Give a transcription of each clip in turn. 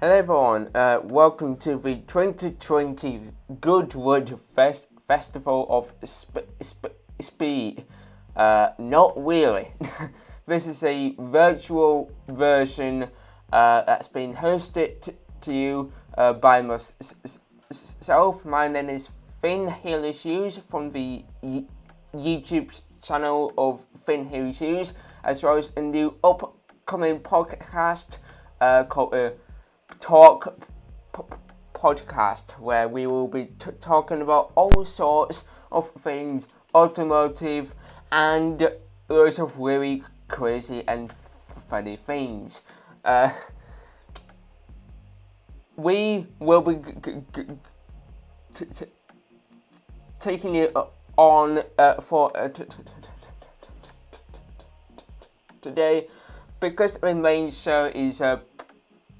Hello everyone, welcome to the 2020 Goodwood Festival of Speed. Not really. This is a virtual version that's been hosted to you by myself. My name is Finn Haley-Hughes from the YouTube channel of Finn Haley-Hughes, as well as a new upcoming podcast called Talk Podcast, where we will be talking about all sorts of things, automotive, and loads of really crazy and funny things. We will be taking it on for today, because the main show is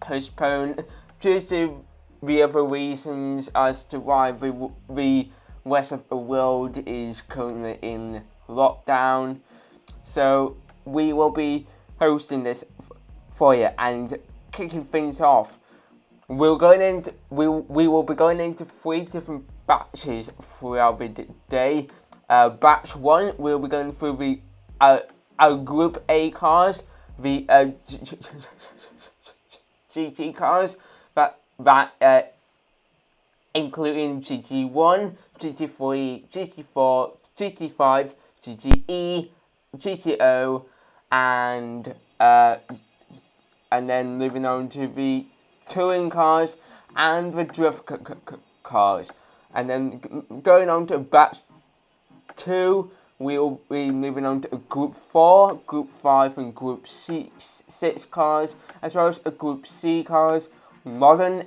postponed due to the other reasons as to why the rest of the world is currently in lockdown. So we will be hosting this for you and kicking things off. We will be going into 3 different batches throughout the day. Batch 1, we'll be going through the our Group A cars, the GT cars, that including GT1, GT3, GT4, GT5, GTE, GTO, and then moving on to the touring cars and the drift cars, and then going on to batch 2. We'll be moving on to Group 4, Group 5 and Group 6 cars, as well as Group C cars, modern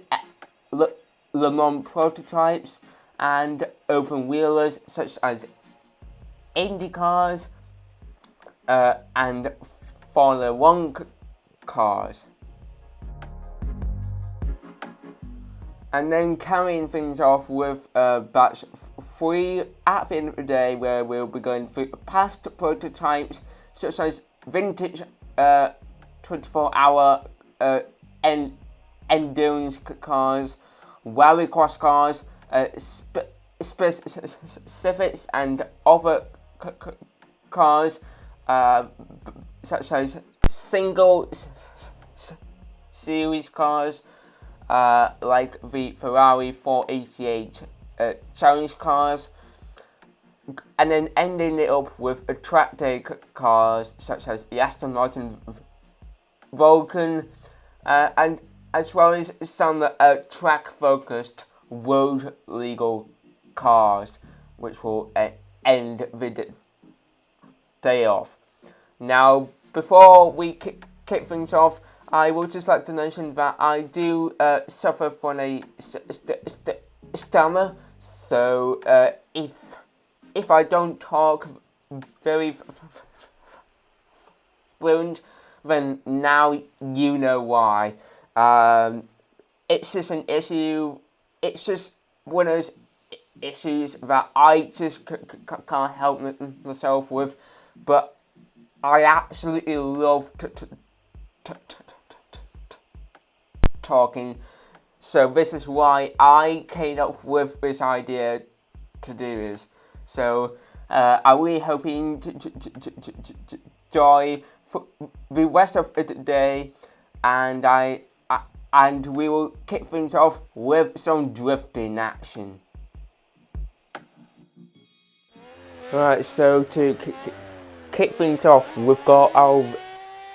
Le Mans prototypes, and open wheelers such as Indy cars and Formula 1 cars. And then carrying things off with batch 3 at the end of the day, where we'll be going through past prototypes such as vintage 24-hour endurance cars, rallycross cars, specifics and other cars such as single series cars like the Ferrari 488 challenge cars, and then ending it up with track day cars such as the Aston Martin Vulcan, and as well as some track focused road legal cars, which will end the day off. Now, before we kick things off, I would just like to mention that I do suffer from a stammer, so if I don't talk very fluent, then now you know why. It's just an issue. It's just one of those issues that I just can't help myself with, but I absolutely love talking. So this is why I came up with this idea to do this. So are we hoping to enjoy the rest of the day, and we will kick things off with some drifting action. Right, so to kick things off, we've got our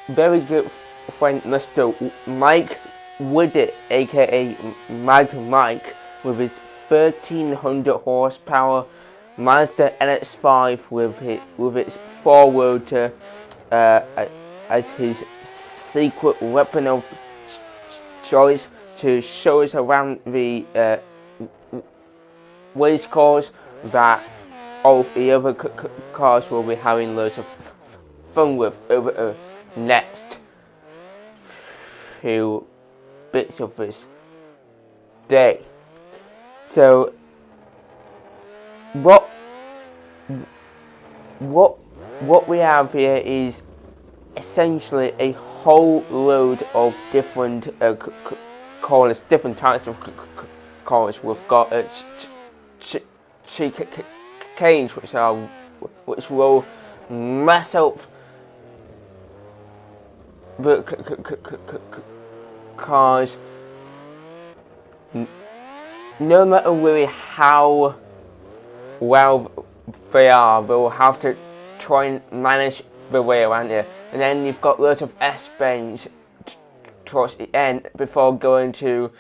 very good friend Mr. Mike Woodett, aka Mike, with his 1300 horsepower Mazda NX-5 with its 4-rotor as his secret weapon of choice to show us around the race course that all of the other cars will be having loads of fun with over the next few bits of this day. So what we have here is essentially a whole load of different corners, different types of corners. We've got chicanes, which will mess up the cars, no matter really how well they are. They'll have to try and manage the way around here. And then you've got lots of S-bends towards the end before going to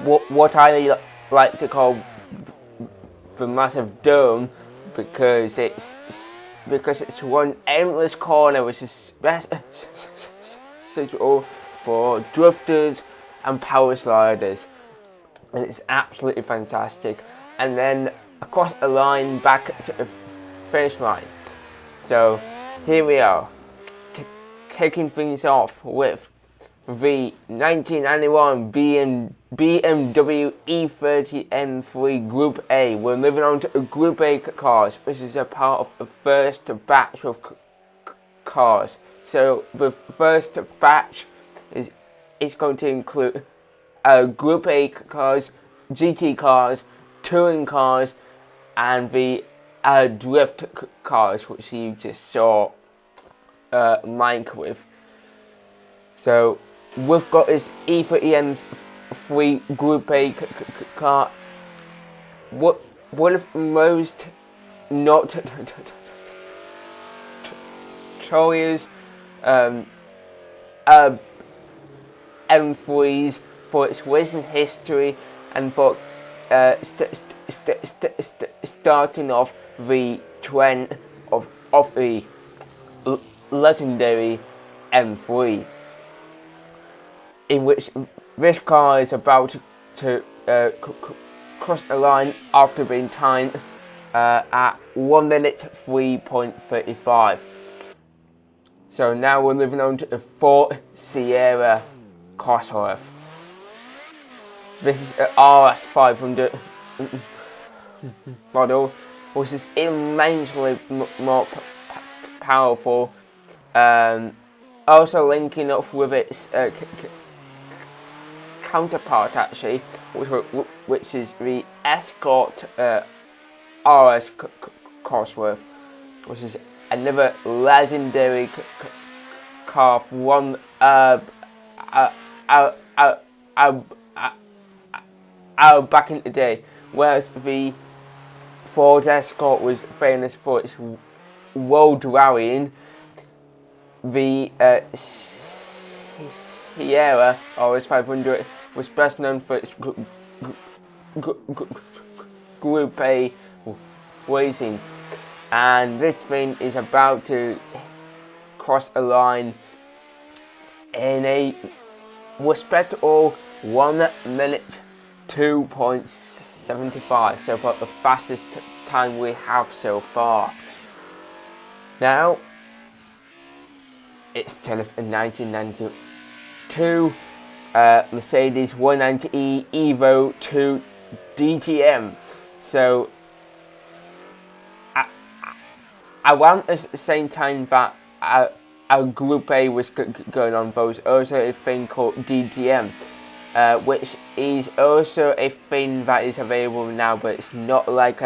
what I like to call the massive dome, because it's one endless corner which is best suitable for drifters and power sliders, and it's absolutely fantastic. And then across the line back to the finish line. So here we are, kicking things off with the 1991 BMW E30 M3 Group A. We're moving on to Group A cars, which is a part of the first batch of cars. So the first batch is going to include Group A cars, GT cars, touring cars, and the drift cars, which you just saw Mike with. So we've got this E30 M3 Group A car. One of the most notorious M3s for its racing history and for starting off the trend of the legendary M3, in which this car is about to cross the line after being timed at 1 minute 3.35. So now we're moving on to the Ford Sierra Cosworth. This is an RS500 model, which is immensely more powerful. Also linking up with its counterpart, actually, which is the Escort RS Cosworth, which is another legendary car from back in the day, whereas the Ford Escort was famous for its road rallying. The Sierra RS500 was best known for its Group A racing, and this thing is about to cross a line in a respectable 1 minute 2.75, so about the fastest time we have so far. Now it's 10th in 1992 Mercedes 190e Evo 2 DTM. So around the same time that our Group A was going on, there was also a thing called DTM, which is also a thing that is available now, but it's not like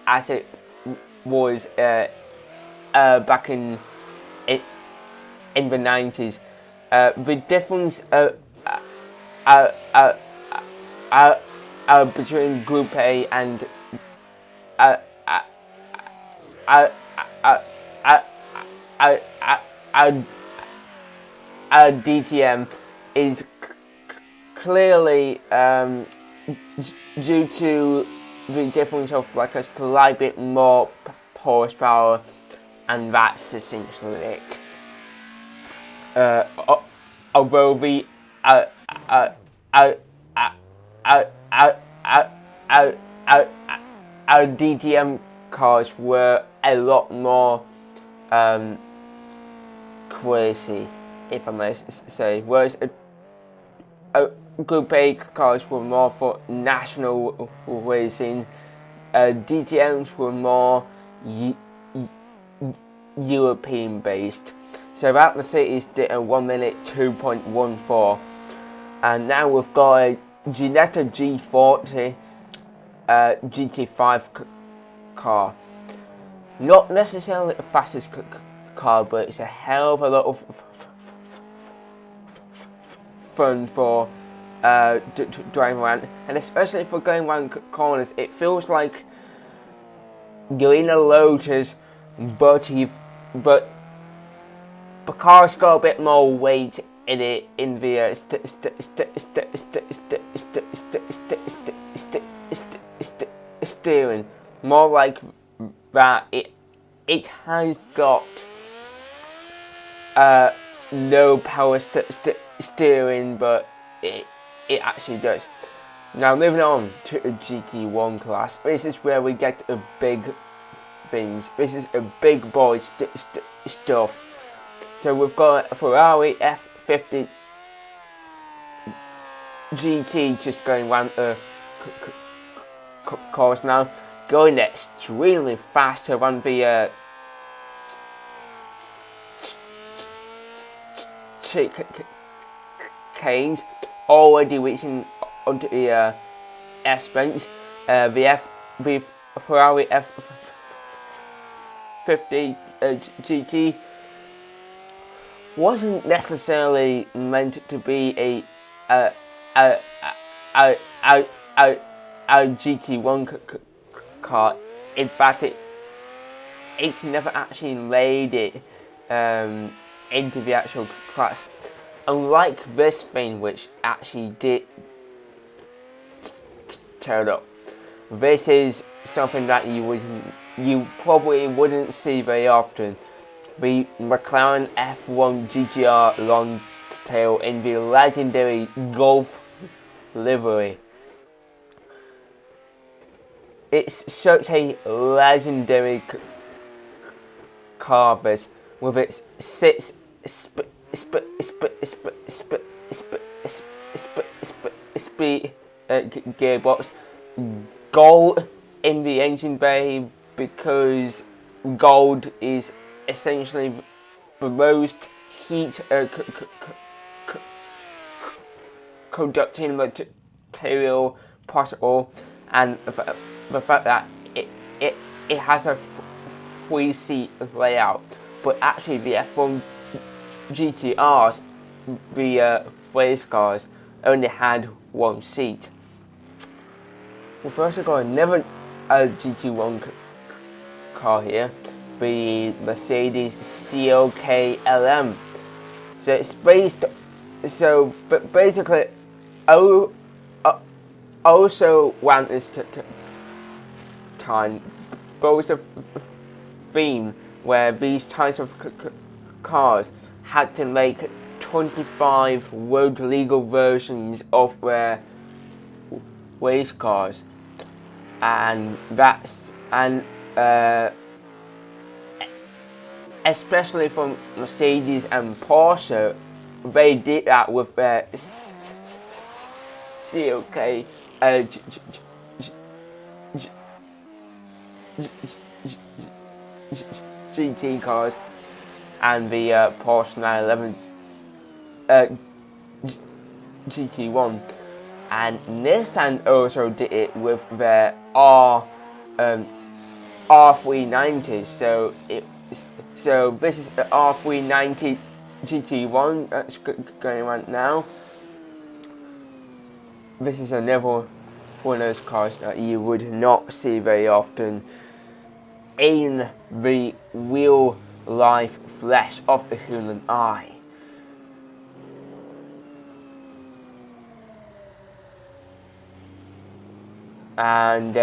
as it was back in the 90s. The difference between Group A and DTM is clearly due to the difference of like a slight bit more horsepower, and that's essentially it. Although the DTM cars were a lot more crazy, if I may say, whereas Group A cars were more for national racing. DTMs were more European based. So that Mercedes did a 1 minute 2.14, and now we've got a Ginetta G40 GT5 car. Not necessarily the fastest car, but it's a hell of a lot of fun for driving around, and especially for going around corners. It feels like you're in a Lotus, but the car's got a bit more weight in it in the steering. More like that. It has got no power steering, but it actually does. Now moving on to a GT1 class. This is where we get the big things. This is a big boy stuff. So we've got a Ferrari F50 GT just going around the course now, going extremely fast around the chicanes, already reaching onto the S-bench. The Ferrari F50 GT wasn't necessarily meant to be a GT1 car. In fact, it never actually made it into the actual class. Unlike this thing, which actually did turn up. This is something that you probably wouldn't see very often. The McLaren F1 GTR long tail in the legendary Golf livery. It's such a legendary car, this, with its 6 speed gearbox, gold in the engine bay, because gold is essentially the most heat conducting material possible, and the fact that it has a 3-seat layout. But actually the F1 GTRs, the race cars, only had 1 seat. We've also got another GT1 car here, the Mercedes CLK LM. So it's basically also around this time, both a theme where these types of cars had to make 25 road legal versions of their race cars, and especially from Mercedes and Porsche, they did that with their CLK GT cars and the Porsche 911 GT1, and Nissan also did it with their R390. So this is the R390 GT1 that's going on now. This is another one of those cars that you would not see very often in the real life flesh of the human eye. And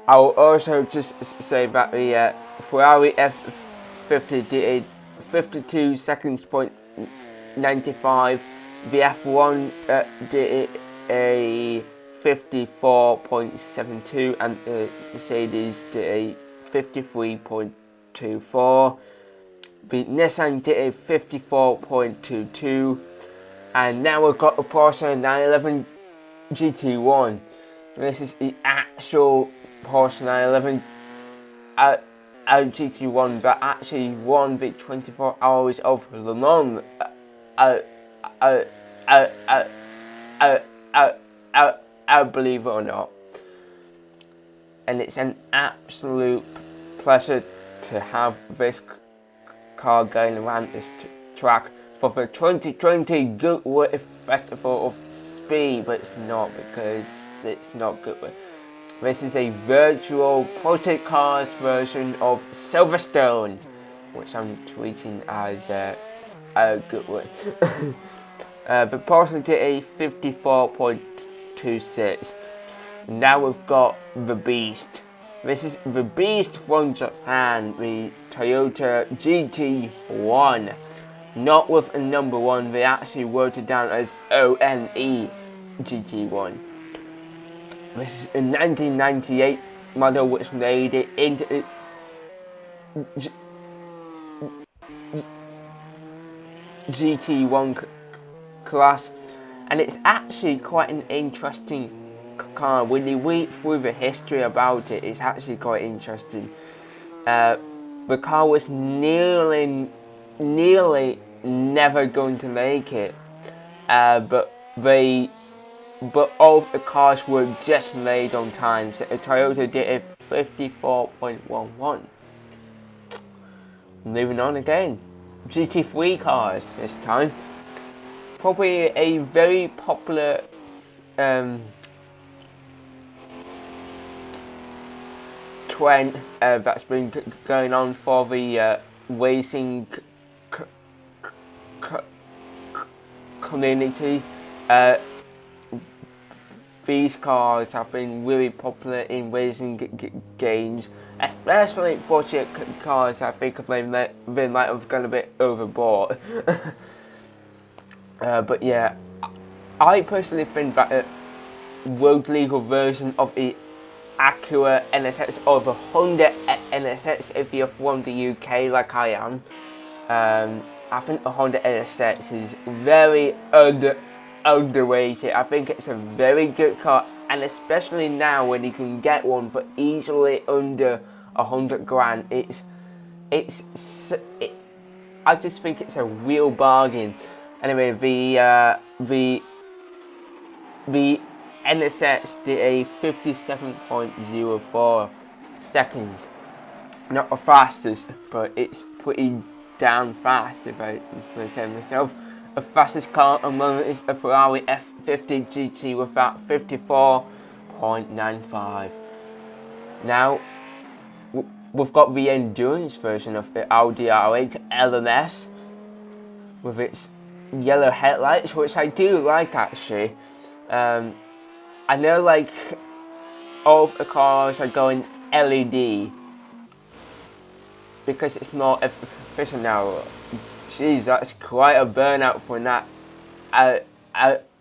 I'll also just say that the Ferrari F50 did a 52 seconds point 95. The F1 did a 54.72, and the Mercedes did a 53.24. The Nissan did a 54.22, and now we've got the Porsche 911 GT1. This is the actual Porsche 911 GT1 that actually won the 24 Hours of Le Mans. Believe it or not. And it's an absolute pleasure to have this car going around this track for the 2020 Goodwood Festival of Speed, but it's not, because it's not Goodwood. This is a virtual Project Cars version of Silverstone, which I'm tweeting as Goodwood. The person did a 54.26. Now we've got the Beast. This is the Beast from Japan, the Toyota GT1. Not with a number 1, they actually wrote it down as ONE GT1. This is a 1998 model which made it into GT1 class, and it's actually quite an interesting car. When you read through the history about it, it's actually quite interesting. The car was nearly never going to make it, but all the cars were just made on time. So Toyota did a 54.11. Moving on again, GT3 cars this time. Probably a very popular trend that's been going on for the racing community. These cars have been really popular in racing games, especially budget cars. I think they might have gone a bit overboard. But yeah, I personally think that a road legal version of the Acura NSX or the Honda NSX, if you're from the UK like I am, I think the Honda NSX is very underrated. I think it's a very good car, and especially now when you can get one for easily under £100,000, I just think it's a real bargain. Anyway, the NSX did a 57.04 seconds. Not the fastest, but it's pretty damn fast if I say myself. The fastest car at the moment is a Ferrari F50 GT with that 54.95. Now, we've got the endurance version of the Audi R8 LMS with its yellow headlights, which I do like actually. I know like all the cars are going LED because it's not efficient now. Jeez, that's quite a burnout for that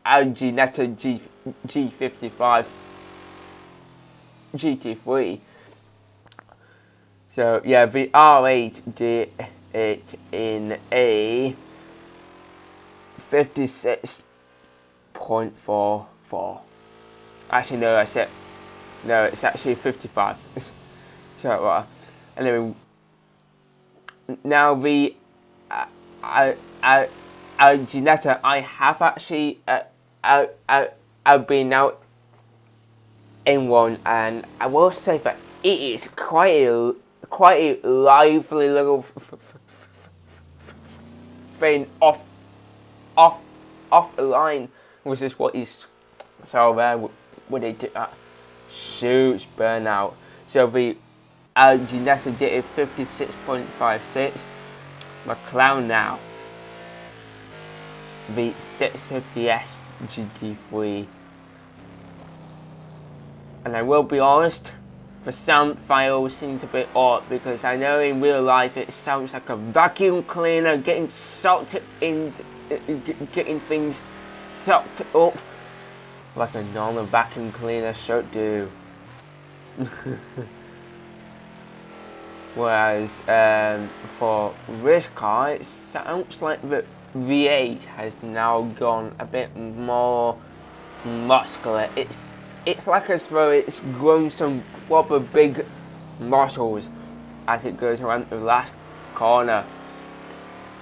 Audi Netto G55 GT3. So yeah, the R8 did it in a 56.44. Actually, no, it's actually 55. So, anyway, now the Ginetta, I have actually I've been out in one, and I will say that it is quite a lively little thing off the line, which is what is so there when they did that huge burnout. So the Ginetta did a 56.56. McLaren now, the 650S GT3, and I will be honest, the sound file seems a bit odd because I know in real life it sounds like a vacuum cleaner getting sucked in, getting things sucked up like a normal vacuum cleaner should do. Whereas for this car, it sounds like the V8 has now gone a bit more muscular. It's like as though it's grown some proper big muscles as it goes around the last corner,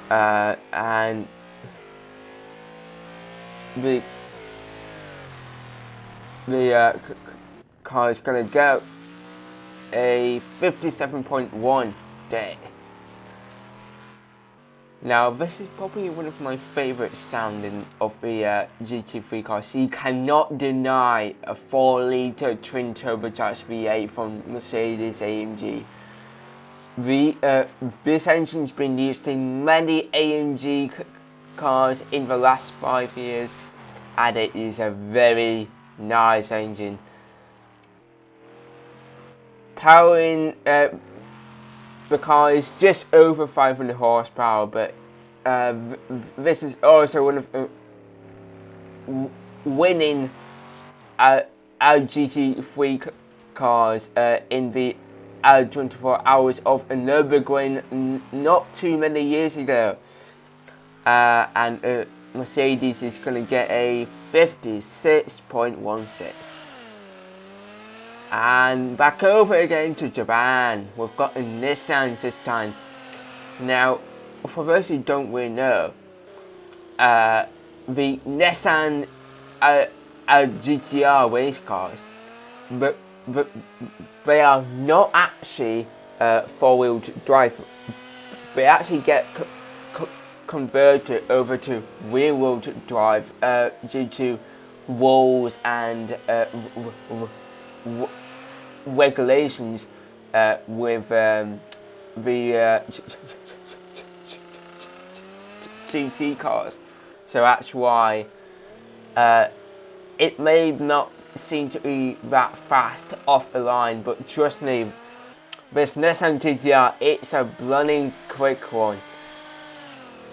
and the car is going to go a 57.1 day. Now this is probably one of my favourite sounding of the GT3 cars. You cannot deny a 4-litre twin turbocharged V8 from Mercedes AMG. This engine's been used in many AMG cars in the last 5 years, and it is a very nice engine. Powering the car is just over 500 horsepower, but this is also one of the winning GT3 cars in the 24 Hours of Nürburgring not too many years ago. And Mercedes is going to get a 56.16. And back over again to Japan, we've got a Nissan this time. Now, for those who don't really know, the Nissan GTR race cars, but they are not actually 4-wheel drive. They actually get converted over to rear-wheel drive due to rules and regulations with the GT cars. So that's why it may not seem to be that fast off the line, but trust me, this Nissan GTR, it's a bloody quick one,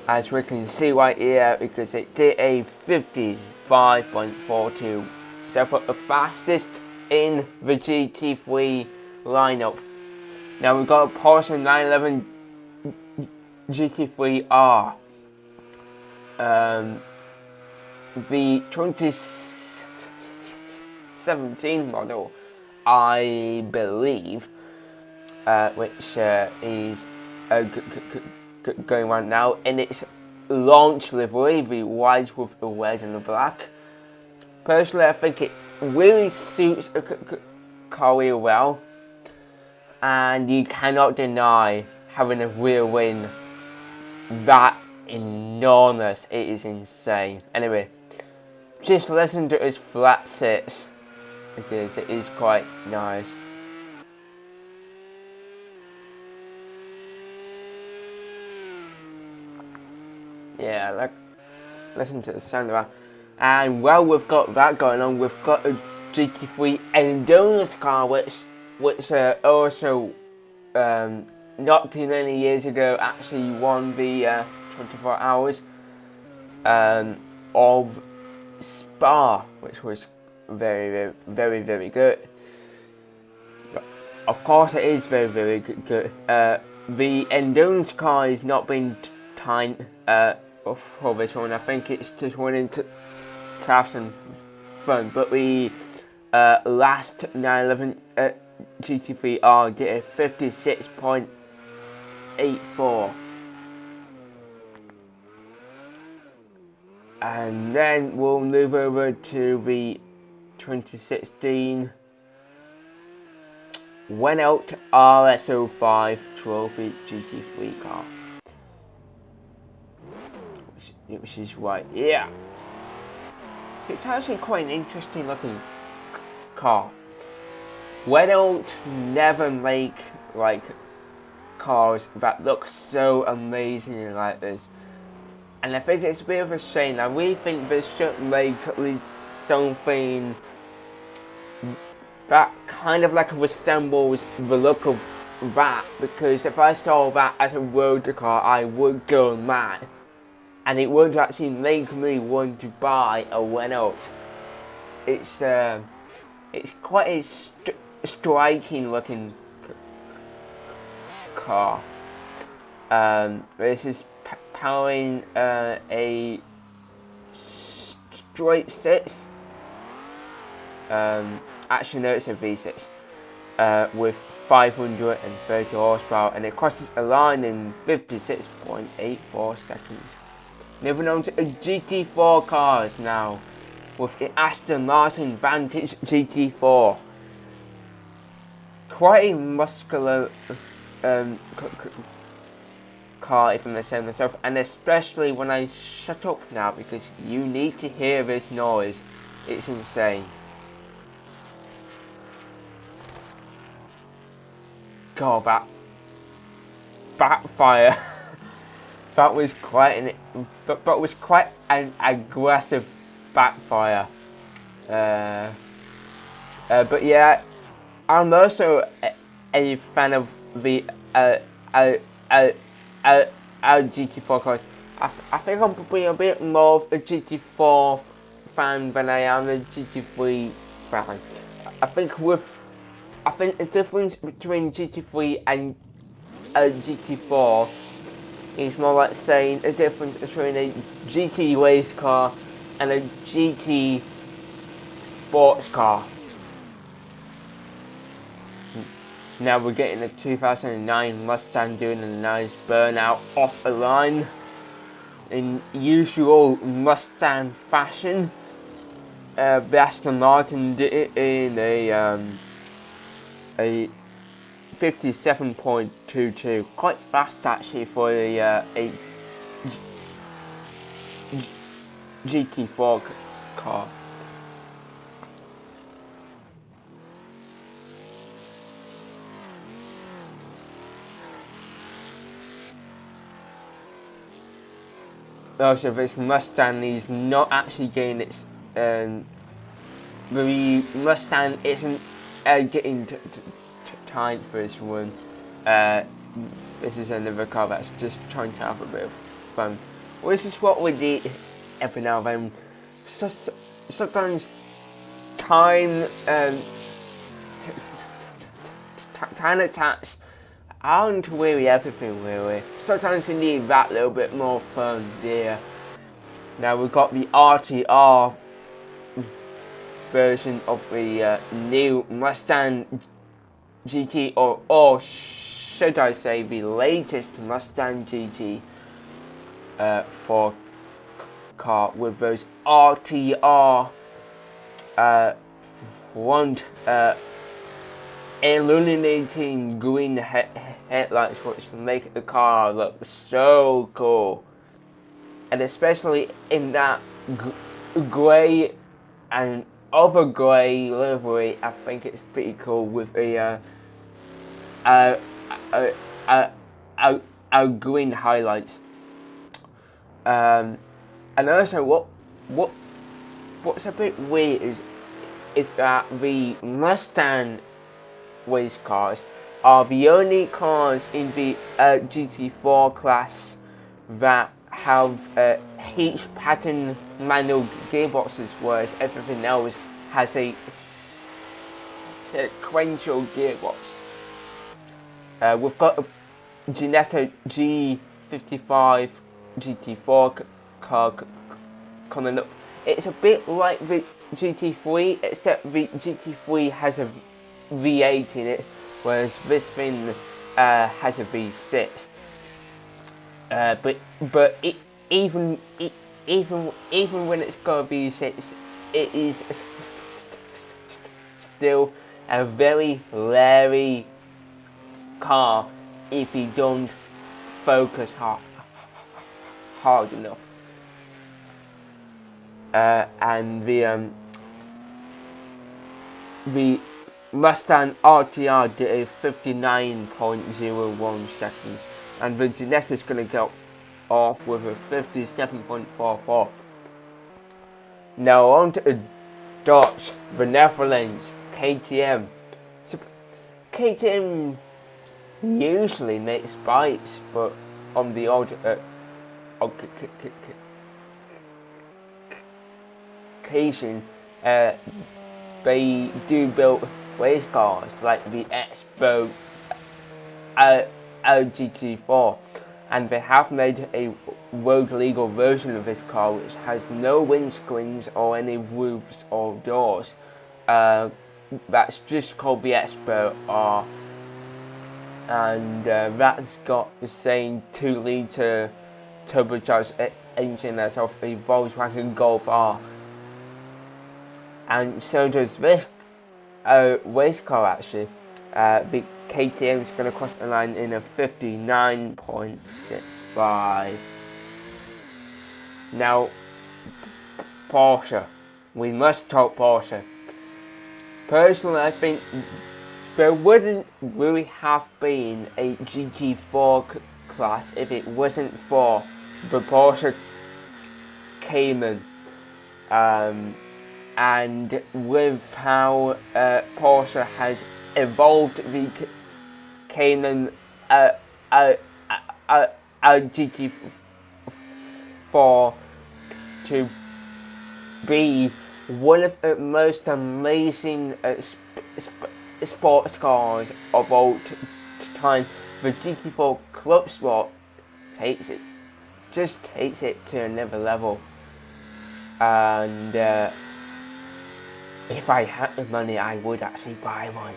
as we can see right here, because it did a 55.42. So for the fastest in the GT3 lineup. Now we've got a Porsche 911 GT3R. The 2017 model, I believe, which is going on now in its launch livery, the white with the red and the black. Personally, I think it really suits a car really well, and you cannot deny having a rear wing that enormous. It is insane. Anyway, just listen to his flat sits because it is quite nice. Yeah, like, listen to the sound of that. And while we've got that going on, we've got a GT3 endurance car, which also not too many years ago actually won the 24 Hours of Spa, which was very good. Of course, it is very good. The endurance car is not being timed for this one. I think it's just wanting to have some fun. But the last 911 GT3R did a 56.84. And then we'll move over to the 2016 Renault RS05 Trophy GT3 car, which is right here. It's actually quite an interesting looking car. Renault never make like cars that look so amazing like this. And I think it's a bit of a shame. I really think they should make at least something that kind of like resembles the look of that. Because if I saw that as a road car, I would go mad. And it would actually make me want to buy a Renault. It's quite a striking looking car. This is powering a straight 6. Actually no, it's a V6 with 530 horsepower, and it crosses a line in 56.84 seconds. Moving on to GT4 cars now, with the Aston Martin Vantage GT4. Quite a muscular car, if I'm saying myself, and especially when I shut up now, because you need to hear this noise. It's insane. God, that backfire. that was quite an aggressive backfire. But yeah, I'm also a fan of the GT4 cars. I think I'm probably a bit more of a GT4 fan than I am a GT3 fan. I think the difference between GT3 and a GT4 is more like saying the difference between a GT race car and a GT sports car. Now we're getting a 2009 Mustang doing a nice burnout off the line in usual Mustang fashion. The Aston Martin did it in a 57.22, quite fast actually for a GT4 car. Also, this Mustang is not actually getting its the Mustang isn't getting time for this one. This is another car that's just trying to have a bit of fun. Well, this is what we do every now and then. Sometimes time attacks aren't really everything, really. Sometimes you need that little bit more fun, dear. Now we've got the RTR version of the new Mustang GT, or should I say the latest Mustang GT 4 car with those RTR front illuminating green headlights, which make the car look so cool, and especially in that grey and other grey livery. I think it's pretty cool with a green highlights. And also what's a bit weird is that the Mustang race cars are the only cars in the GT4 class that have heat pattern manual gearboxes, whereas everything else has a sequential gearbox. We've got a Ginetta G55 GT4 car coming up. It's a bit like the GT3, except the GT3 has a V8 in it, whereas this thing has a V6. But even when it's got a V6, it is still a very leery car if you don't focus hard enough. And the Mustang RTR did a 59.01 seconds, and the Ginetta's going to go off with a 57.44. Now on to the Dodge, the Netherlands, KTM. So, KTM usually makes bikes, but on the odd occasion, they do build race cars like the Expo GT4, and they have made a road legal version of this car which has no windscreens or any roofs or doors. That's just called the Expo and that's got the same 2-litre turbocharged engine as of the Volkswagen Golf R, and so does this race car actually. The KTM is going to cross the line in a 59.65. Now, Porsche. We must talk Porsche. Personally, I think there wouldn't really have been a GT4 class if it wasn't for the Porsche Cayman. And with how Porsche has evolved the Cayman GT4 to be one of the most amazing sports cars of all time, the GT4 Club Sport takes it to another level. And if I had the money, I would actually buy one.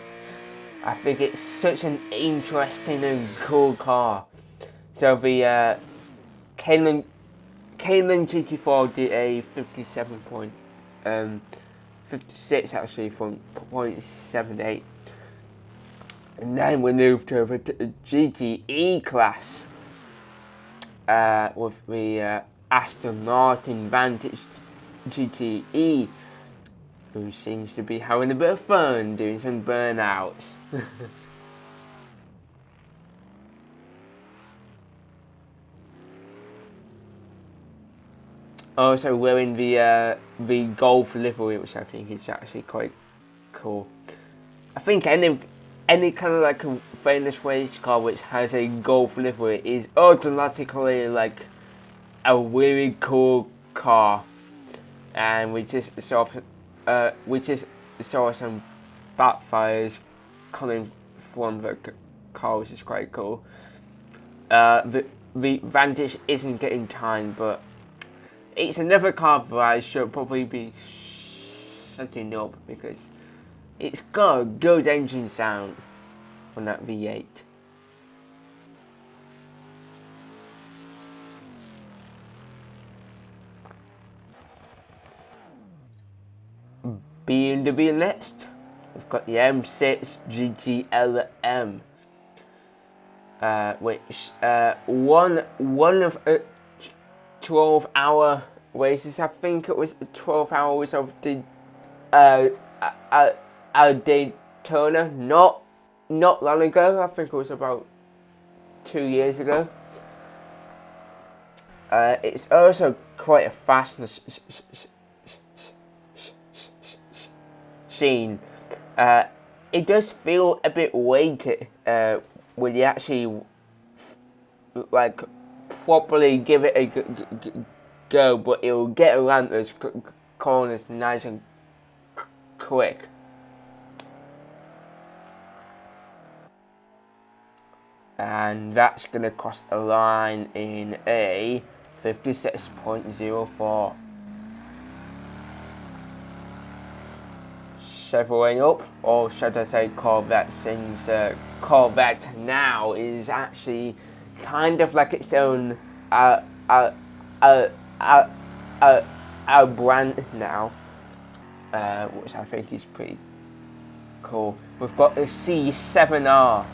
I think it's such an interesting and cool car. So the Cayman GT4 did a 56 actually from 0.78, and then we moved over to the GTE class with the Aston Martin Vantage GTE, who seems to be having a bit of fun doing some burnouts. Also wearing the Golf livery, which I think is actually quite cool. I think any kind of like a famous race car which has a Golf livery is automatically like a really cool car, and we just saw some backfires coming from the car, which is quite cool. The Vantage isn't getting time, but it's another car that I should probably be shutting up because it's got a good engine sound from that V8. BMW next, we've got the M6 GTLM, which one of 12-hour races. I think it was 12 hours of the Daytona, not long ago. I think it was about 2 years ago. It's also quite a fast machine. It does feel a bit weighted when you actually like properly give it a go, but it will get around those corners nice and quick. And that's going to cost a line in a 56.04. Chevrolet up, or should I say Corvette, since Corvette now is actually kind of like its own brand now, which I think is pretty cool. We've got the C7R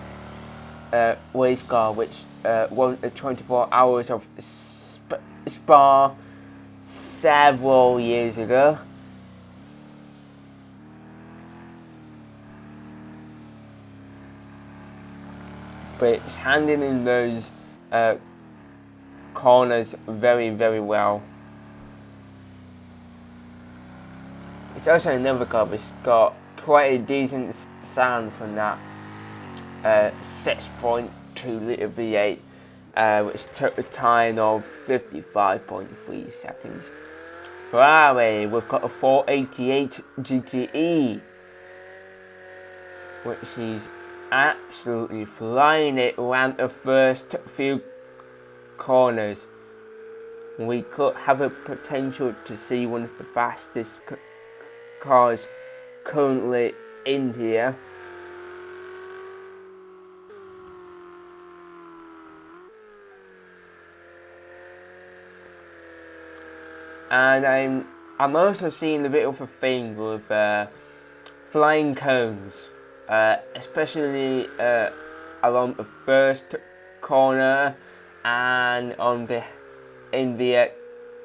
race car, which won the 24 hours of Spa several years ago. But it's handling those corners very, very well. It's also another car that's got quite a decent sound from that 6.2 litre V8, which took the time of 55.3 seconds. Ferrari, we've got a 488 GTE, which is absolutely flying it around the first few corners. We could have a potential to see one of the fastest cars currently in here. And I'm also seeing a bit of a thing with flying cones, especially along the first corner and in the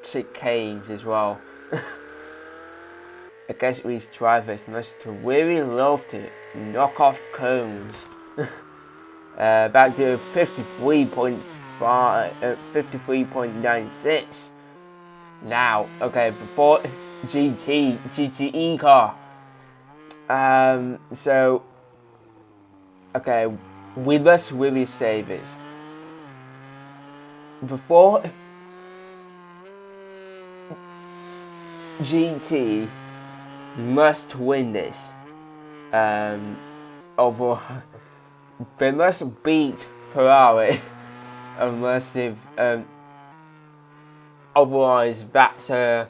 chicanes as well. I guess these drivers must really love to knock off cones. Back to 53.96. Now, okay, before GTE car. So, okay, we must really say this. Before GT must win this. Over they must beat Ferrari unless if otherwise that's a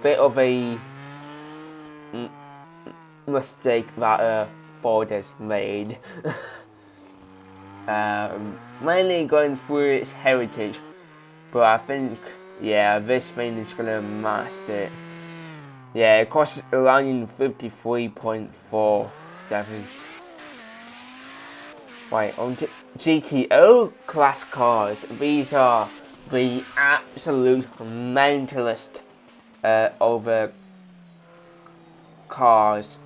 bit of a mistake that Ford has made. Mainly going through its heritage, but I think this thing is gonna master it. Yeah, it costs around 53.47. Right, on to GTO class cars. These are the absolute mentalist over cars.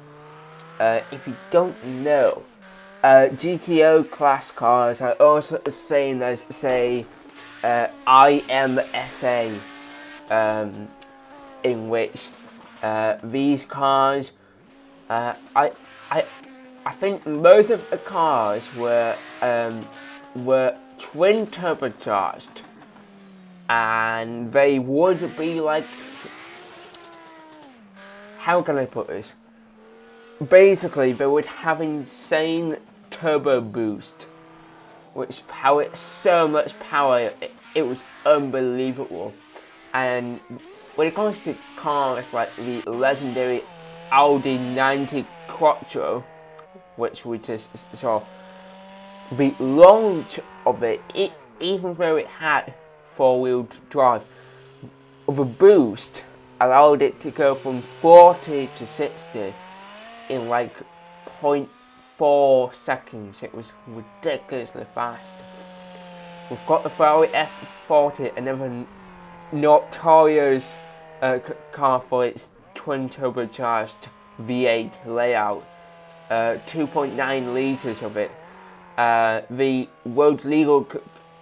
If you don't know, GTO class cars are also the same as, say, IMSA, in which these cars, I think most of the cars were twin turbocharged, and they would be like, how can I put this? Basically, they would have insane turbo boost, which powered so much power, it was unbelievable. And when it comes to cars like the legendary Audi 90 Quattro, which we just saw, the launch of it, even though it had four-wheel drive, the boost allowed it to go from 40 to 60 in like 0.4 seconds. It was ridiculously fast. We've got the Ferrari F40, another notorious car for its twin turbocharged V8 layout. 2.9 litres of it. The world legal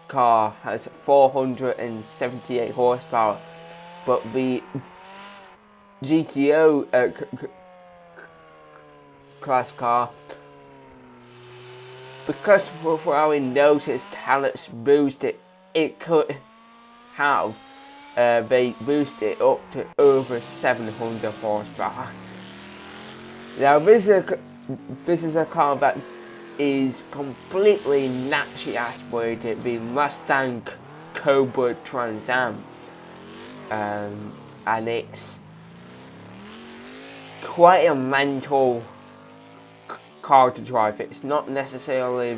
car has 478 horsepower, but the GTO class car, because Ferrari knows its talents boosted, it could have they boost it up to over 700 horsepower. Now this is a car that is completely naturally aspirated, the Mustang Cobra Trans Am, and it's quite a mental car to drive. It's not necessarily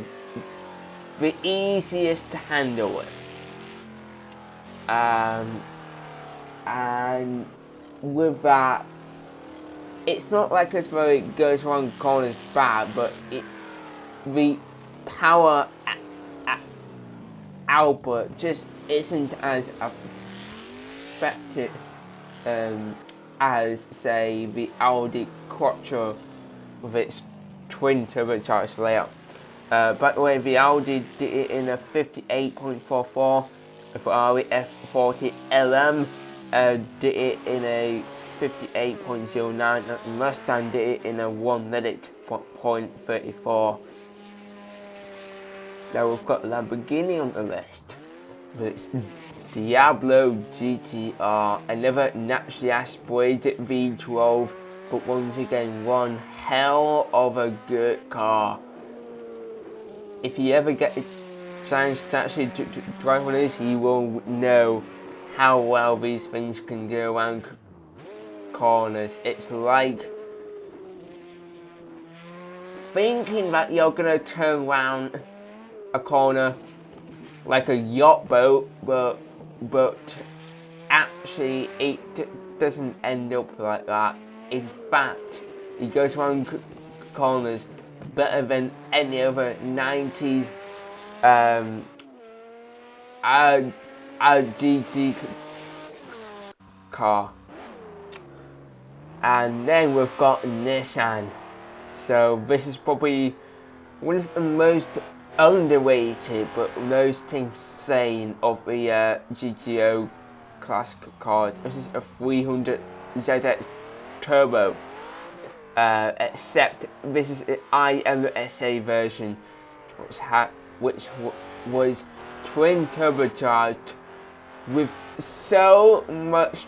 the easiest to handle with, and with that, it's not like it's very goes around corners bad, but the power output just isn't as effective as, say, the Audi Quattro with its twin turbocharged layout. By the way, the Audi did it in a 58.44, the Ferrari F40 LM did it in a 58.09, the Mustang did it in a 1-minute 0.34. Now we've got Lamborghini on the list, but it's Diablo GTR, another naturally aspirated V12, but once again one hell of a good car. If you ever get a chance to actually to drive one of these, you will know how well these things can go around corners. It's like thinking that you're gonna turn around a corner like a yacht boat, but actually, it doesn't end up like that. In fact, it goes around corners better than any other 90s GT car. And then we've got Nissan. So this is probably one of the most underrated but most insane of the GTO class cars. This is a 300 ZX Turbo. Except this is the IMSA version, which was twin turbocharged with so much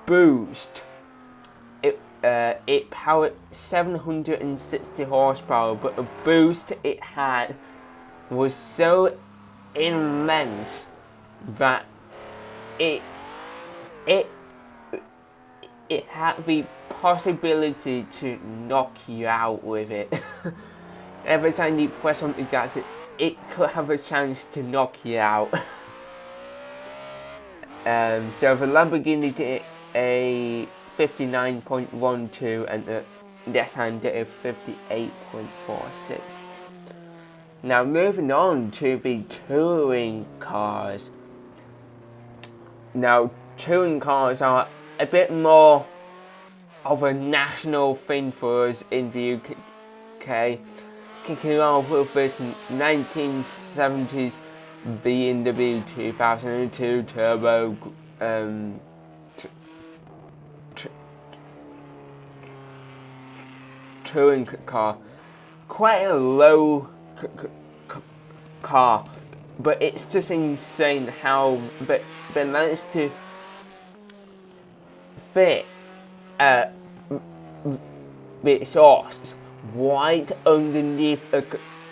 boost. It powered 760 horsepower, but the boost it had was so immense that it had the possibility to knock you out with it. Every time you press on the gas, it could have a chance to knock you out. So the Lamborghini did a 59.12 and the Nissan did a 58.46. Now moving on to the touring cars. Now touring cars are a bit more of a national thing for us in the UK. Kicking off with this 1970s BMW 2002 Turbo touring car. Quite a low car, but it's just insane how they managed to fit the exhaust right underneath a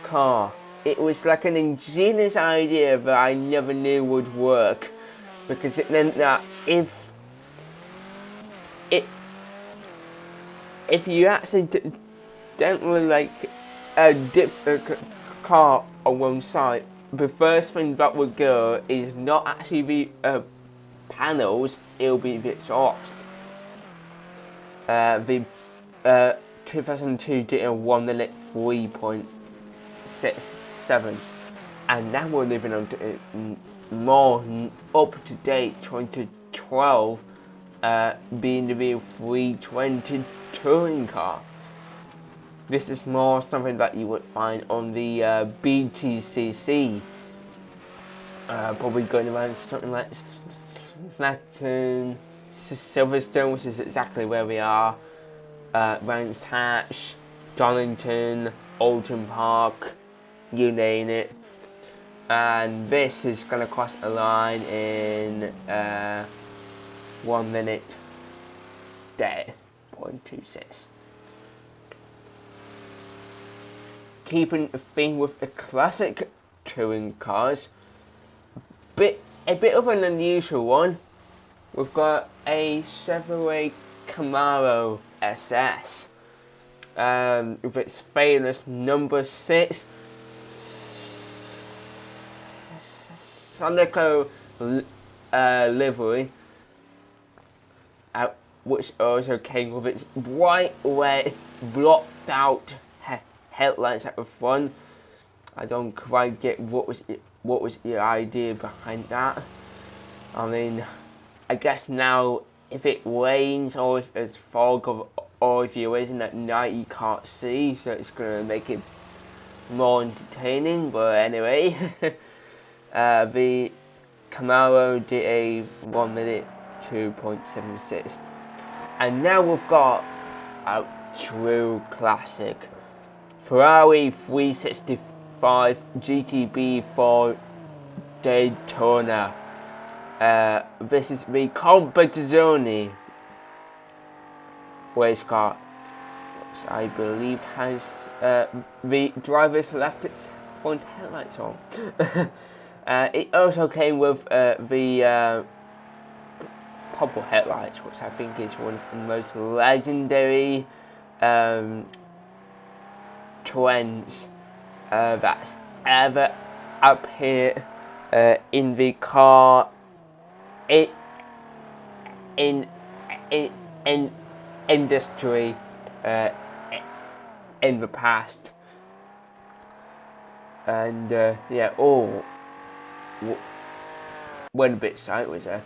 car. It was like an ingenious idea that I never knew would work, because it meant that if you accidentally dip a car on one side, the first thing that would go is not actually the panels, it'll be the exhaust. The 2002 did a 1 minute 3.67, and now we're living on more up-to-date 2012 BMW 320 touring car. This is more something that you would find on the BTCC, probably going around something like Snetterton, Silverstone, which is exactly where we are, Brands Hatch, Donington, Alton Park, you name it. And this is going to cross a line in 1 minute 0.26. Keeping the theme with the classic touring cars, a bit of an unusual one. We've got a Chevrolet Camaro SS with its famous number 6 Sonico livery, which also came with its bright red blocked out headlights at the front. I don't quite get what was the idea behind that. I mean, I guess now if it rains or if there's fog or if you're racing at night you can't see, so it's gonna make it more entertaining. But anyway, the Camaro did a 1 minute 2.76, and now we've got a true classic. Ferrari 365 GTB for Daytona. This is the Competizione race car, which I believe has the driver's left its front headlights on. It also came with the purple headlights, which I think is one of the most legendary trends that's ever appeared in the car in in industry in the past. And yeah, went a bit sideways there.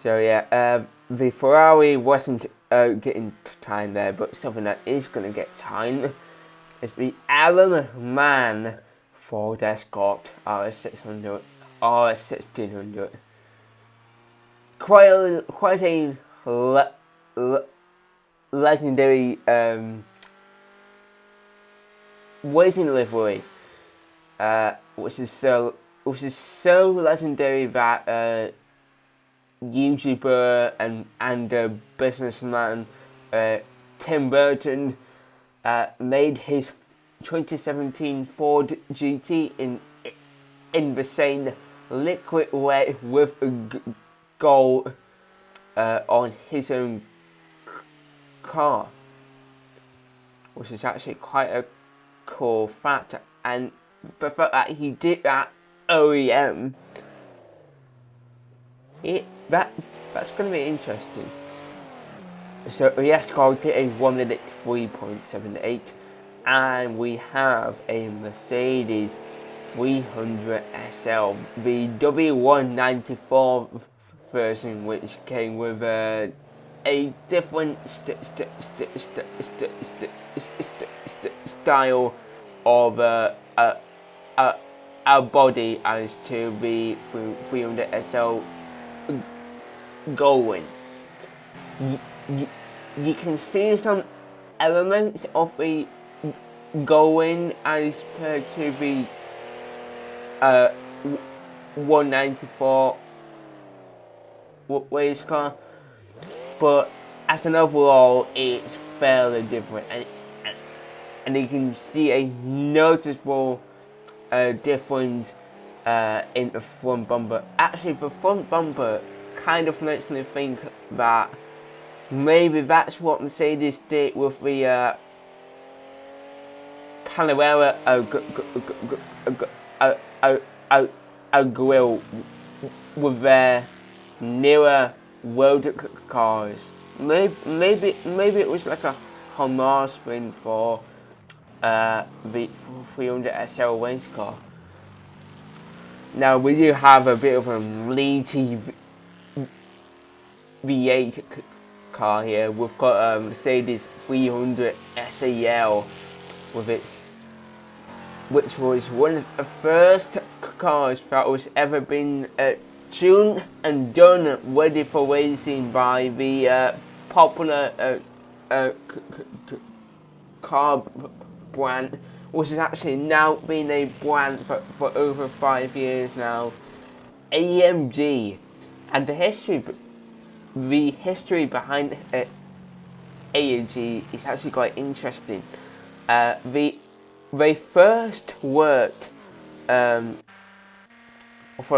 So yeah, the Ferrari wasn't getting time there, but something that is going to get time is the Alan Mann Ford Escort RS600, RS1600. Quite a legendary racing livery, which is so legendary that YouTuber and businessman Tim Burton made his 2017 Ford GT in the same liquid red with gold on his own car, which is actually quite a cool fact. And the fact that he did that OEM, that's going to be interesting. So the Escort did a 1 minute 3.78, and we have a Mercedes 300 SL, the W194 version, which came with a different style of a body as to the 300 SL going. You can see some elements of the going as per to the 194 race car, but as an overall, it's fairly different, and you can see a noticeable difference in the front bumper. Actually, the front bumper kind of makes me think that maybe that's what Mercedes did with the Panamera grille with their newer road cars. Maybe it was like a homage thing for the 300 SL race car. Now we do have a bit of a meaty V8 car here. We've got a Mercedes 300 SEL with which was one of the first cars that was ever been tuned and done ready for racing by the popular car brand, which has actually now been a brand for over 5 years now, AMG. And the history behind AMG is actually quite interesting. They first worked for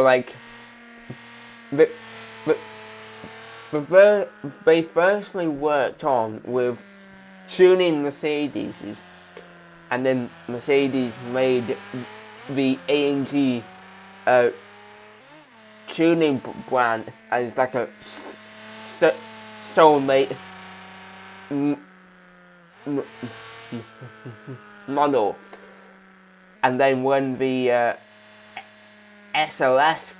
like they firstly worked on with tuning Mercedes, and then Mercedes made the AMG tuning brand as like a soulmate model. And then when the SLS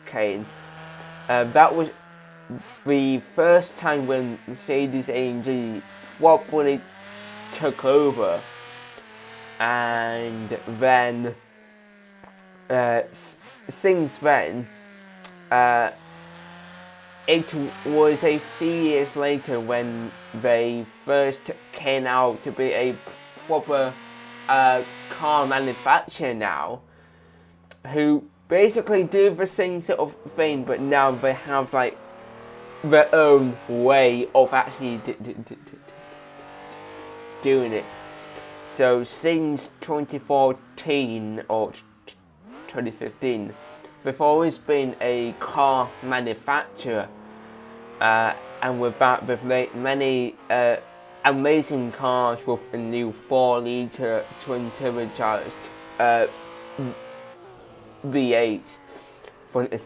came, that was the first time when Mercedes AMG properly took over. And then since then, it was a few years later when they first came out to be a proper car manufacturer now, who basically do the same sort of thing, but now they have like their own way of actually doing it. So since 2014 or 2015, they've always been a car manufacturer, and with that they've made many amazing cars with a new 4-litre twin turbocharged V8 for the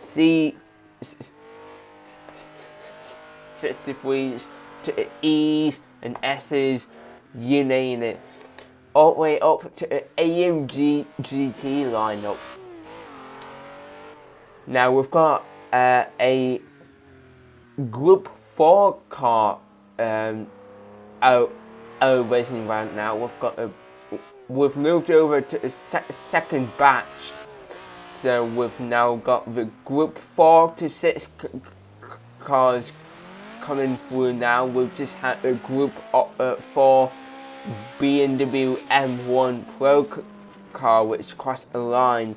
63s to E's and S's, you name it, all the way up to an AMG GT lineup. Now we've got a Group 4 car out racing around now. We've moved over to a second batch, so we've now got the Group 4 to 6 cars coming through now. We've just had a Group 4 BMW M1 Pro car which crossed the line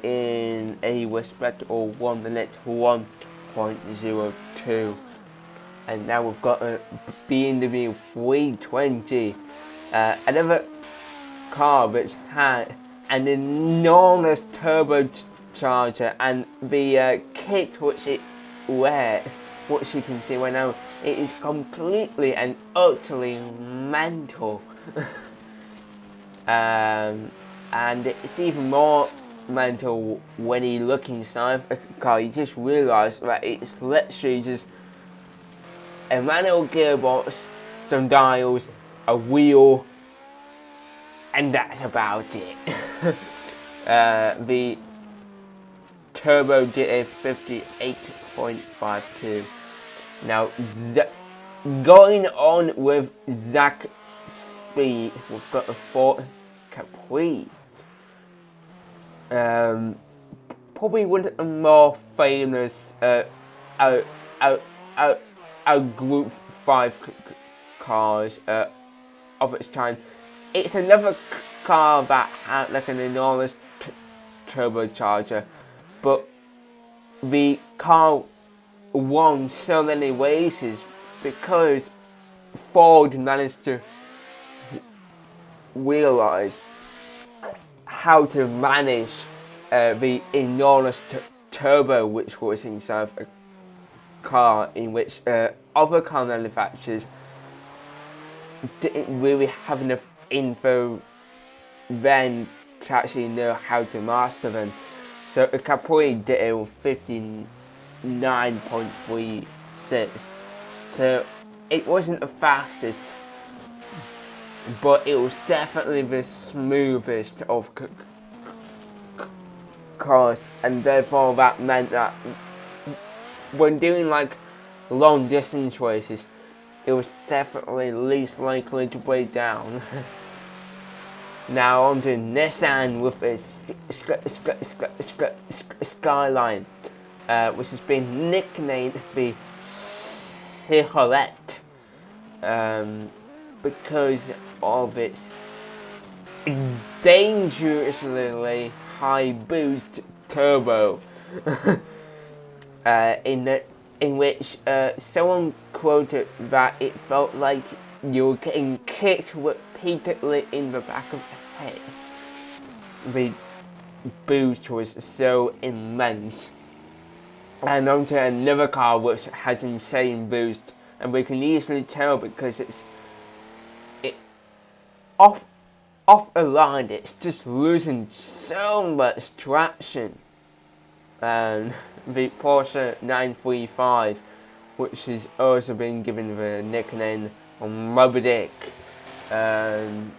in a respectable 1 minute 1.02, and now we've got a BMW 320, another car which had an enormous turbocharger, and the kit which it wears, what you can see right now, it is completely and utterly mental. And it's even more mental when you look inside a car. You just realise that it's literally just a manual gearbox, some dials, a wheel, and that's about it. The turbo did a 58.52. Now, going on with Zach Speed, we've got a Ford Capri. Probably one of the more famous Group 5 cars of its time. It's another car that had like an enormous turbocharger, but the car won so many races because Ford managed to realise how to manage the enormous turbo which was inside a car, in which other car manufacturers didn't really have enough info then to actually know how to master them. So a Capri did it with 59.36. So it wasn't the fastest, but it was definitely the smoothest of cars, and therefore that meant that when doing like long distance races, it was definitely least likely to break down. Now on to Nissan with its Skyline, which has been nicknamed the Cigarette, because of its dangerously high boost turbo, in which someone quoted that it felt like you were getting kicked repeatedly in the back of the head. The boost was so immense. And onto another car which has insane boost, and we can easily tell because it off the line, it's just losing so much traction. And the Porsche 935, which has also been given the nickname Moby Dick, and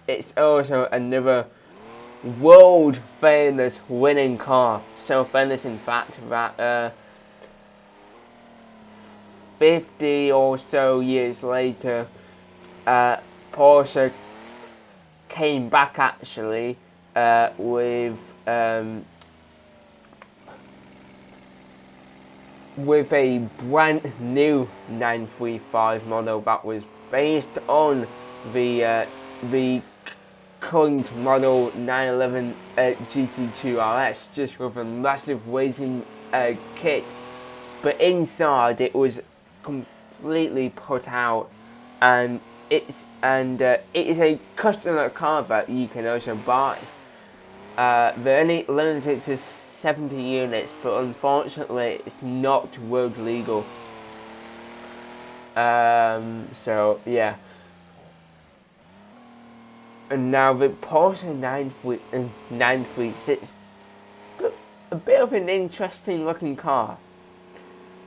it's also another world famous winning car. So famous in fact that 50 or so years later, Porsche came back actually with a brand new 935 model that was based on the current model 911 GT2 RS, just with a massive racing kit, but inside it was completely put out, and it is a customer car that you can also buy. They're only limited to 70 units, but unfortunately it's not road legal. So yeah. And now the Porsche 936, a bit of an interesting looking car.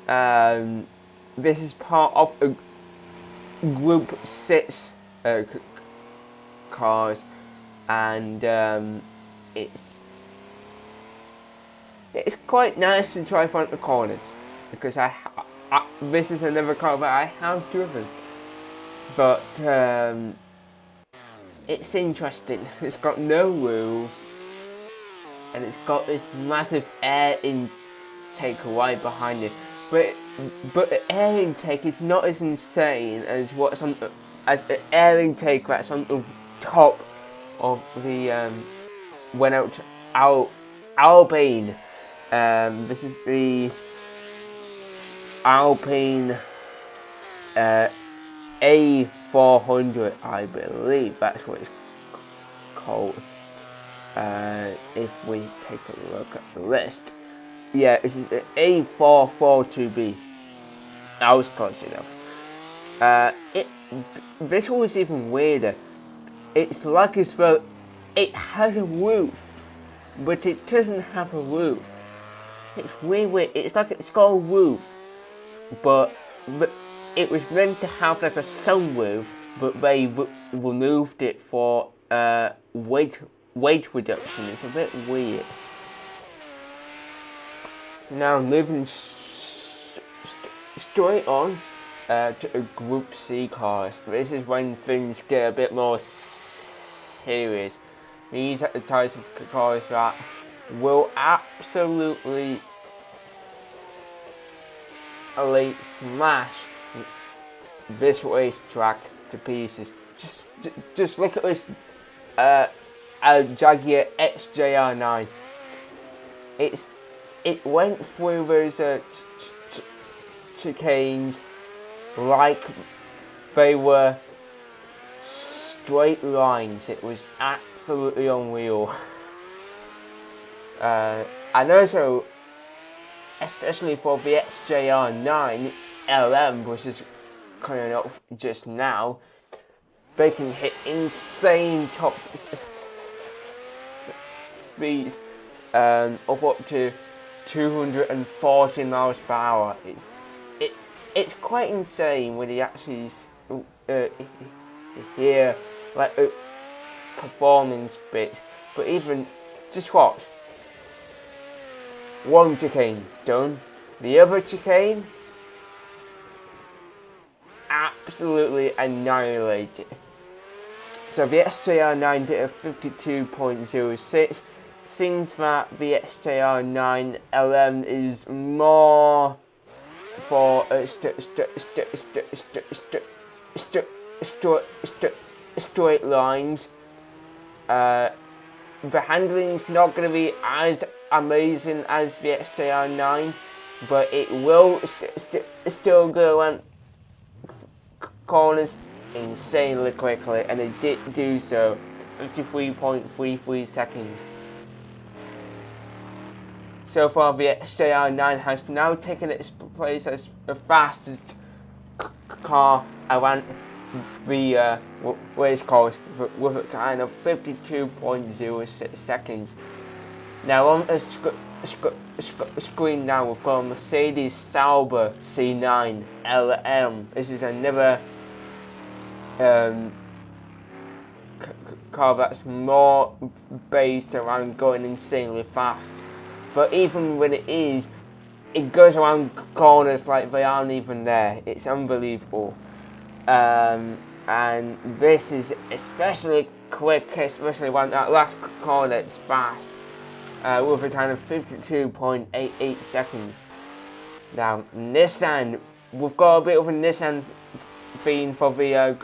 This is part of a Group 6 cars, and it's quite nice to try front the corners, because this is another car that I have driven, but it's interesting. It's got no roof, and it's got this massive air intake right behind it. But the air intake is not as insane as what's on as the air intake that's on the top of the Alpine. This is the Alpine A400, I believe that's what it's called. If we take a look at the list. Yeah, this is an A442B. That was close enough. This one is even weirder. It's like as though it has a roof, but it doesn't have a roof. It's weird. It's like it's got a roof, but it was meant to have like a sunroof, but they removed it for weight reduction. It's a bit weird. Now moving straight on to Group C cars. This is when things get a bit more serious. These are the types of cars that will absolutely smash this racetrack to pieces. Just look at this Jaguar XJR9. It went through those chicanes like they were straight lines. It was absolutely unreal. And also, especially for the XJR9 LM, which is coming up just now, they can hit insane top speeds of up to 240 miles per hour. It's quite insane when you actually hear like performance bits. But even just watch. One chicane done, the other chicane absolutely annihilated. So the XJR9 did a 52.06. Seems that the XJR9 LM is more for straight lines. The handling's not going to be as amazing as the XJR9, but it will still go around corners insanely quickly, and it did do so. 53.33 seconds. So far, the XJR9 has now taken its place as the fastest car around the race course with a time of 52.06 seconds. Now on the screen now, we've got a Mercedes Sauber C9 LM. This is another car that's more based around going insanely fast. But even when it goes around corners like they aren't even there. It's unbelievable. And this is especially quick, especially when that last corner it's fast. With a time of 52.88 seconds. Now, Nissan, we've got a bit of a Nissan theme for the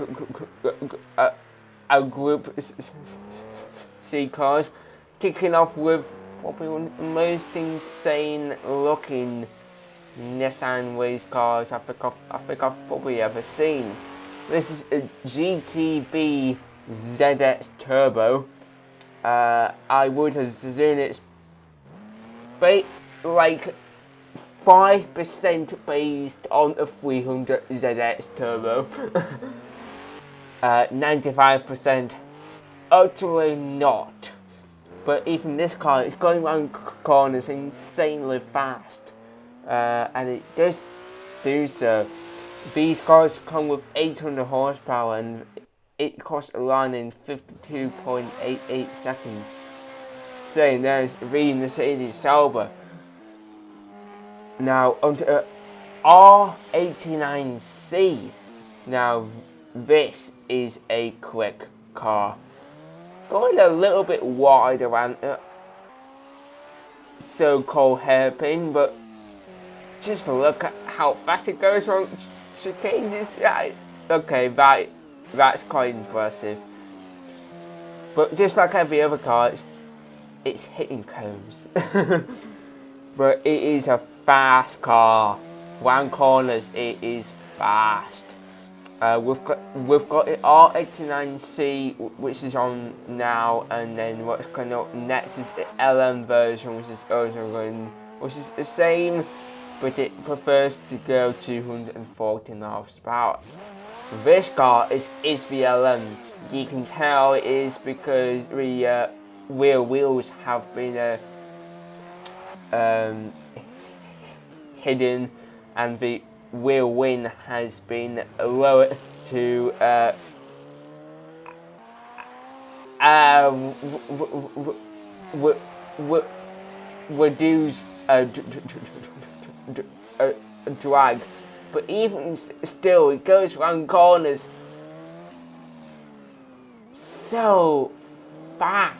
Group C cars, kicking off with probably one of the most insane looking Nissan race cars I think I've probably ever seen. This is a GTB ZS Turbo. I would assume it's like 5% based on a 300 ZS Turbo. 95% utterly not. But even this car is going around corners insanely fast. and it does do so. These cars come with 800 horsepower and it costs a line in 52.88 seconds. Same as the Mercedes Sauber. Now onto R89C. Now this is a quick car, going a little bit wide around so-called hairpin, but just look at how fast it goes on chicanes. Okay, that's quite impressive. But just like every other car, it's hitting cones. But it is a fast car. Round corners, it is fast. We've got the R89C, which is on now, and then what's coming up next is the LM version, which is also going, which is the same, but it prefers to go 214 horsepower. This car is the LM. You can tell it is because the rear wheels have been hidden, and the rear wing has been lowered to reduce drag, but even still, it goes around corners so fast.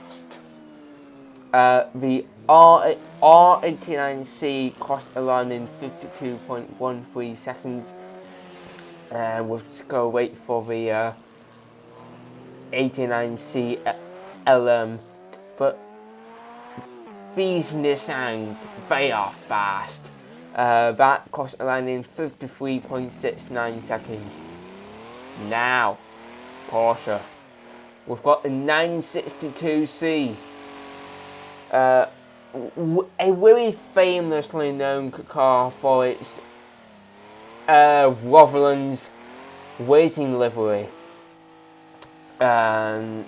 The R89C crossed the line in 52.13 seconds. We'll just go wait for the 89C LM. But these Nissans, they are fast. That crossed the line in 53.69 seconds. Now, Porsche. We've got the 962C. A very famously known car for its Rotherlands racing livery, and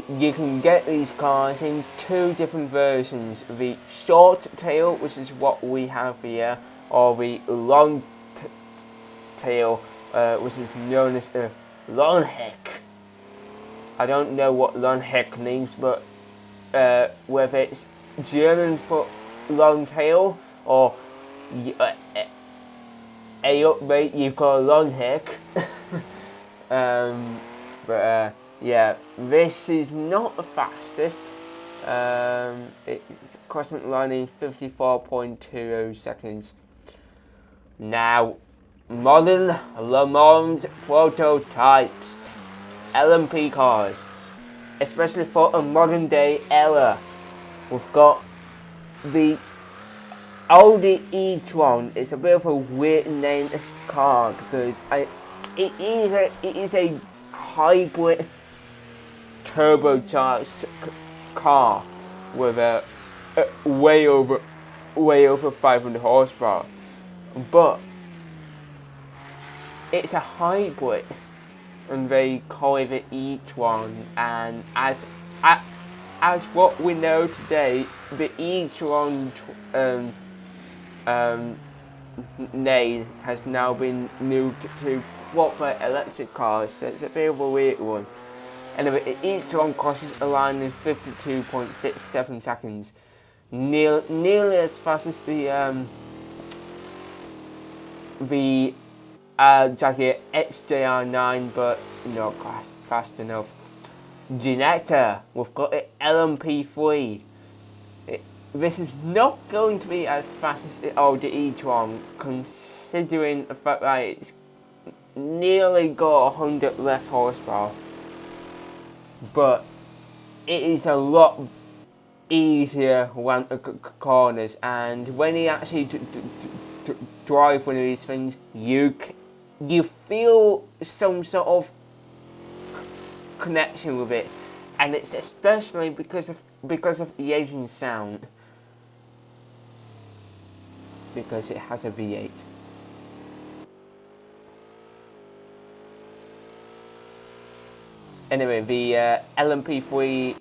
you can get these cars in two different versions: the short tail, which is what we have here, or the long tail, which is known as the Longhek. I don't know what Longhek means, but whether it's German for long tail or a upgrade, you've got a Longhek. Yeah, this is not the fastest. It's crossing the line in 54.20 seconds. Now, modern Le Mans prototypes, LMP cars, especially for a modern day era. We've got the Audi e-tron. It's a bit of a weird named car because it is a hybrid turbocharged car with a way over 500 horsepower, but it's a hybrid, and they call it the e-tron. And as what we know today, the e-tron name has now been moved to proper electric cars, so it's a bit of a weird one. Anyway, the e-tron crosses a line in 52.67 seconds, nearly as fast as the Jaguar XJR9, but not fast enough. Ginetta, we've got the LMP3. This is not going to be as fast as the older e-tron, considering the fact that it's nearly got 100 less horsepower. But it is a lot easier around the corners, and when you actually drive one of these things, you feel some sort of connection with it, and it's especially because of the Asian sound, because it has a V8. Anyway, the LMP3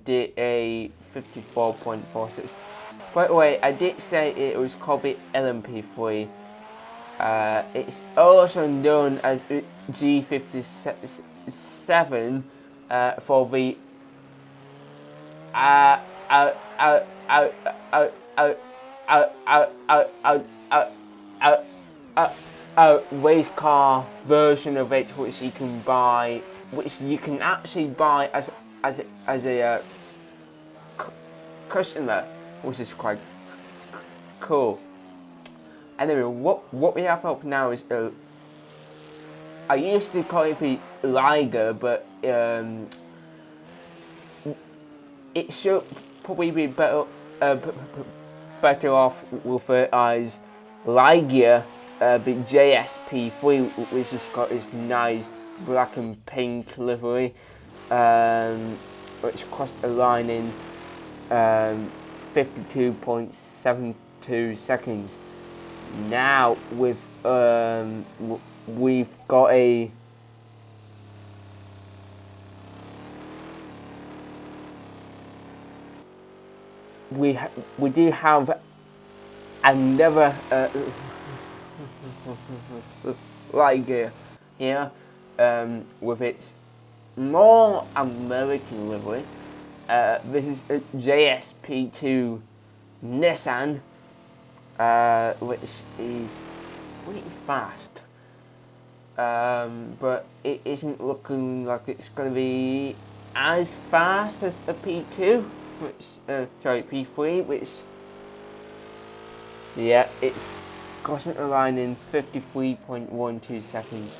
did a 54.46 By the way, I did say it was called the LMP3. It's also known as G57 for the race car version of it, which you can buy, which you can actually buy as a customer, which is quite cool. Anyway, what we have up now is I used to call it the Liger, but it should probably be better off with it as Liger, the JSP3, which has got this nice black and pink livery, which cost a line in 52.72 seconds. Now with we've got a we do have another Liger here with its more American livery. This is a JSP2 Nissan, which is pretty fast, but it isn't looking like it's going to be as fast as a P2, P3, which, yeah, it's crossing the line in 53.12 seconds.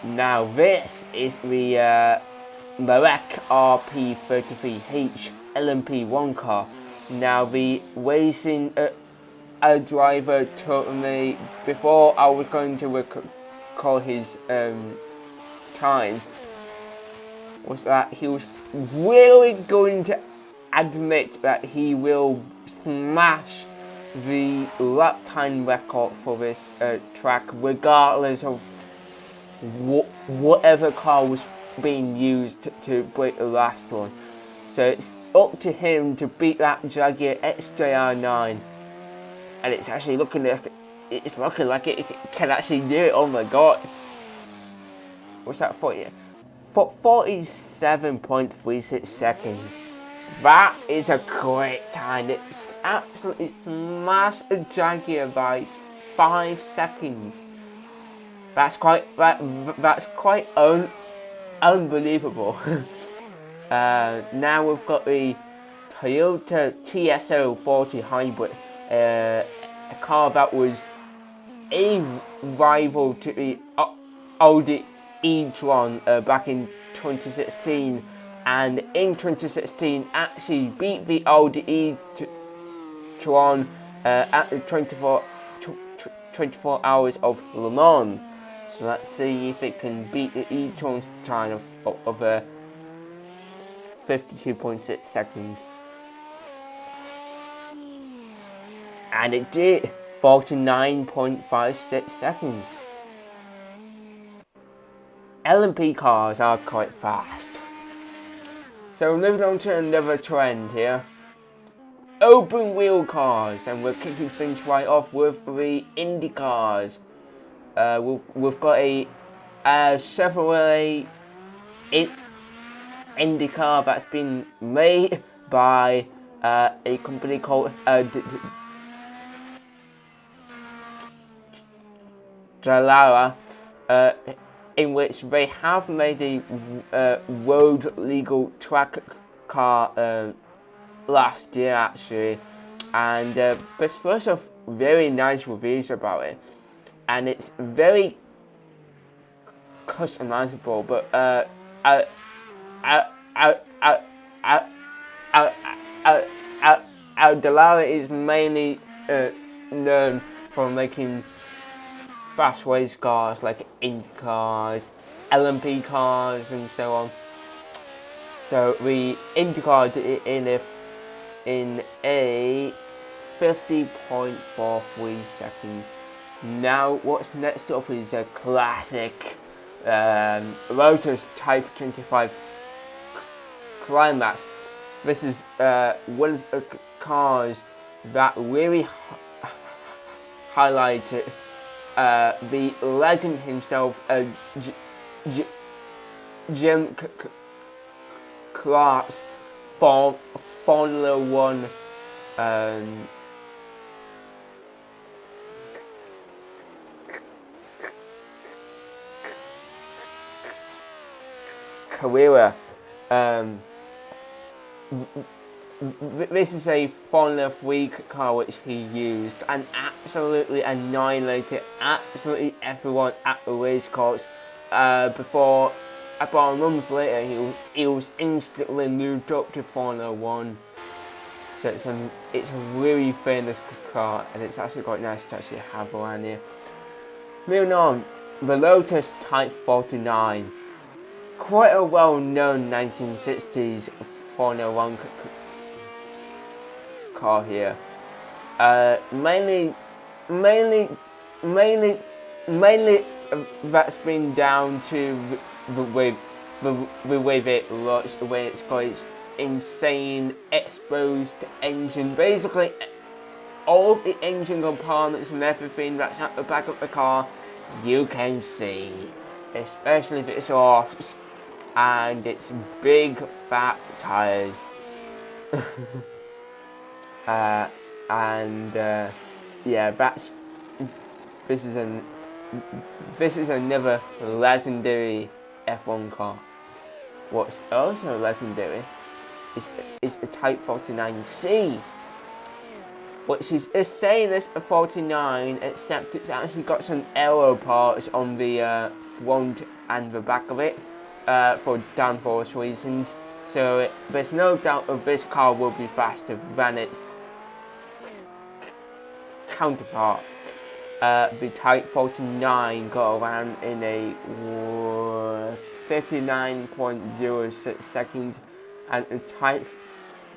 Now this is the Marek RP33H LMP1 car. Now the racing driver told me before I was going to recall his time was that he was really going to admit that he will smash the lap time record for this track, regardless of whatever car was being used to break the last one. So it's up to him to beat that Jaguar XJR9, and it's actually looking like it can actually do it. Oh my god! What's that for you? For 47.36 seconds. That is a great time. It's absolutely smashed a Jaguar by 5 seconds. That's quite unbelievable. Now we've got the Toyota TS040 Hybrid, a car that was a rival to the Audi e-tron back in 2016, and in 2016 actually beat the Audi e-tron at the 24 hours of Le Mans. So let's see if it can beat the e-tron's time of 52.6 seconds. And it did, 49.56 seconds. LMP cars are quite fast. So moving on to another trend here. Open wheel cars, and we're kicking things right off with the Indy cars. We've got a Chevrolet Indy car that's been made by a company called Dallara, in which they have made a road legal track car last year actually, and there's lots of very nice reviews about it, and it's very customizable. But Dallara is mainly known for making fast race cars like Indy cars, LMP cars, and so on. So the Indy car in a 50.43 seconds. Now what's next up is a classic Lotus Type 25 Climax. This is one of the cars that really highlighted the legend himself, Jim Clark's Formula One career. This is a Formula 3 car which he used and absolutely annihilated absolutely everyone at the race course. Before, about a month later, he was instantly moved up to Formula 1. So it's a really famous car, and it's actually quite nice to actually have around here. Moving on, the Lotus Type 49. Quite a well-known 1960s Formula 1 car here. Mainly that's been down to the way it looks, the way it's got its insane exposed engine. Basically, all of the engine components and everything that's at the back of the car, you can see, especially if it's horse and its big fat tires. Yeah, this is another legendary F1 car. What's also legendary is the Type 49C, which is the same as a 49, except it's actually got some aero parts on the front and the back of it for downforce reasons. So there's no doubt that this car will be faster than its counterpart. The Type 49 got around in a 59.06 seconds, and the Type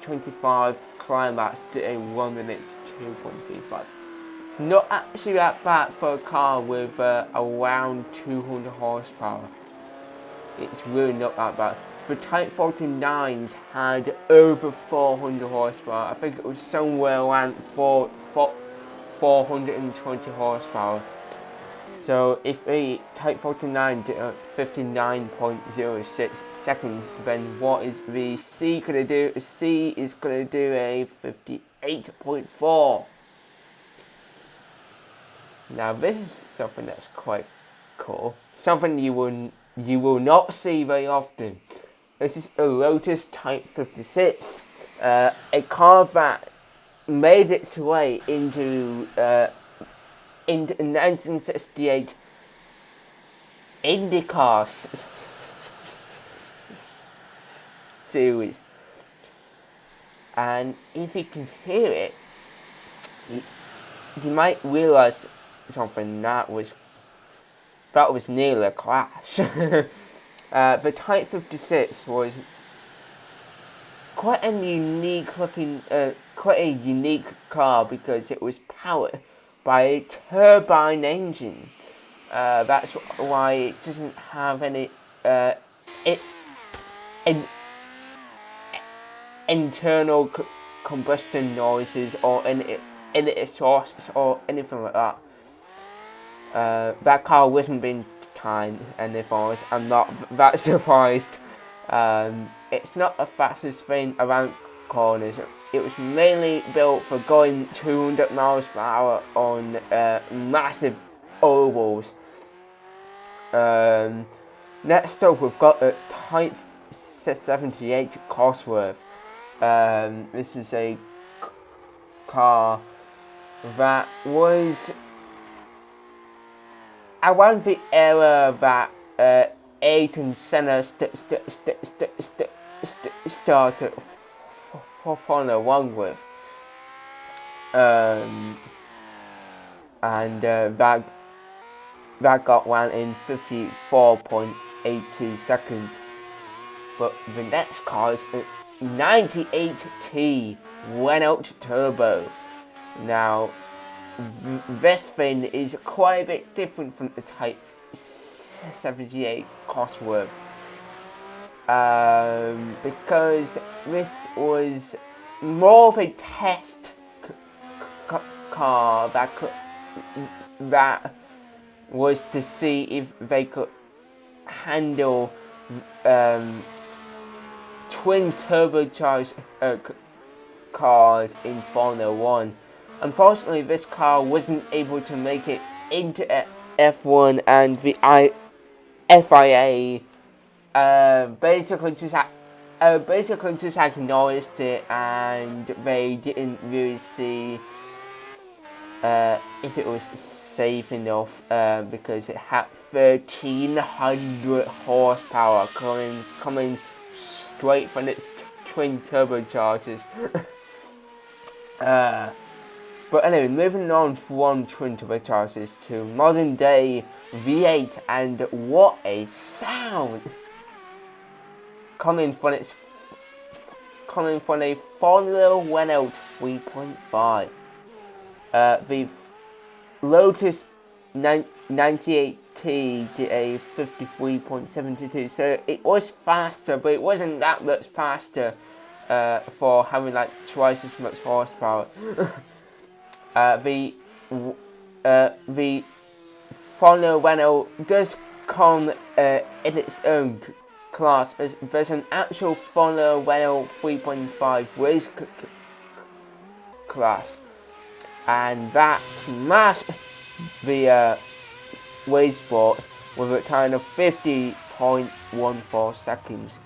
25 Climax did a 1 minute 2.35. Not actually that bad for a car with around 200 horsepower. It's really not that bad. The Type 49s had over 400 horsepower. I think it was somewhere around 420 horsepower. So if a Type 49 did 59.06 seconds, then what is the C going to do? The C is going to do a 58.4. Now this is something that's quite cool. Something you will not see very often. This is a Lotus Type 56, a car that made its way into 1968 IndyCar series, and if you can hear it, you might realize something that was nearly a crash. The Type 56 was quite a unique car because it was powered by a turbine engine. That's why it doesn't have any internal combustion noises or any exhausts or anything like that. That car wasn't being timed, and if I'm not that surprised. It's not the fastest thing around corners. It was mainly built for going 200 miles per hour on massive ovals. Next up, we've got a Type 78 Cosworth. This is a car that was around the era that Ayrton Senna started for Formula 1 with. That got one in 54.82 seconds. But the next car is the 98T Renault Turbo. Now, this thing is quite a bit different from the Type 78 Cosworth. because this was more of a test car that was to see if they could handle twin turbocharged cars in Formula 1. Unfortunately, this car wasn't able to make it into F1, and the FIA basically just acknowledged it, and they didn't really see if it was safe enough, because it had 1,300 horsepower coming straight from its twin turbochargers. But anyway, moving on from twin turbochargers to modern day V8, and what a sound! Coming from a Formula 1 3.5. The Lotus 98T did a 53.72, so it was faster, but it wasn't that much faster for having like twice as much horsepower. The Formula 1 does come in its own class. There's an actual Formula 1 3.5 race class, and that smashed the race sport with a time of 50.14 seconds.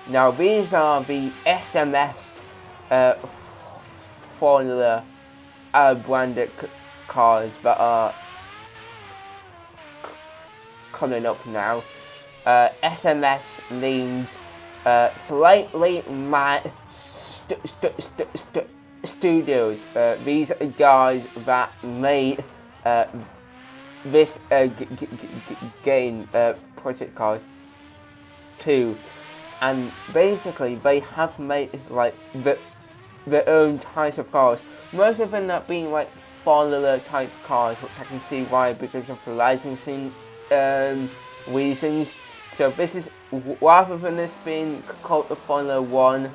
Now these are the SMS Formula branded cars that are coming up now. SMS means slightly mad studios. These are guys that made this game, Project Cars 2, and basically they have made like their own types of cars. Most of them not being like Formula type cars, which I can see why, because of the licensing reasons. So this is, rather than this being called the Formula 1,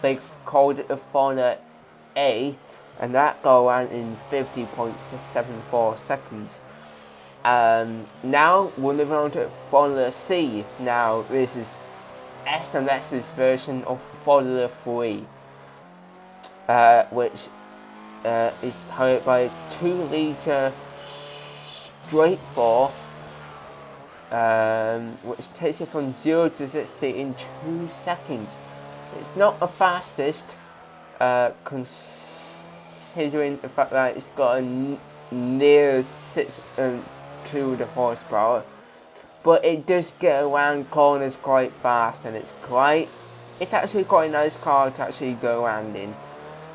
they called it the Formula A, and that go around in 50.74 seconds. Now we're moving on to Formula C. Now this is SMS's version of Formula 3, which is powered by a 2-litre straight 4, which takes it from 0 to 60 in 2 seconds. It's not the fastest, considering the fact that it's got a near 600 horsepower, but it does get around corners quite fast, and it's actually quite a nice car to actually go around in.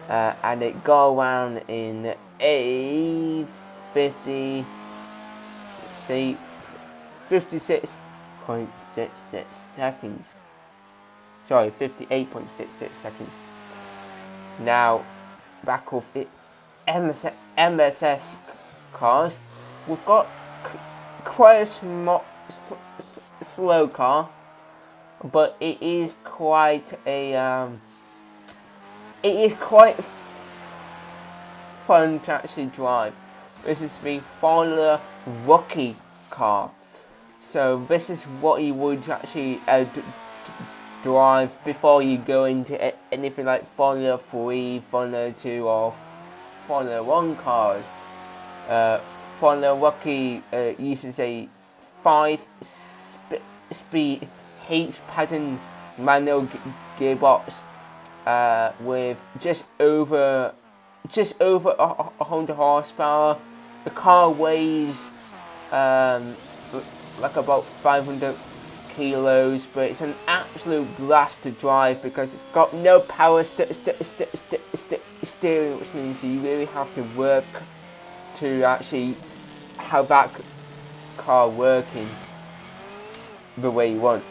And it go around in a 56.66 seconds. Sorry, 58.66 seconds. Now, back off it, MSS cars. We've got quite a slow car, but it is quite a it is quite fun to actually drive. This is the Formula Rookie car. So this is what you would actually drive before you go into anything like Formula 3, Formula 2 or Formula 1 cars. Formula Rookie uses a 5-speed H-pattern manual gearbox with just over 100 horsepower. The car weighs like about 500 kilos, but it's an absolute blast to drive because it's got no power steering, which means you really have to work to actually have that car working the way you want.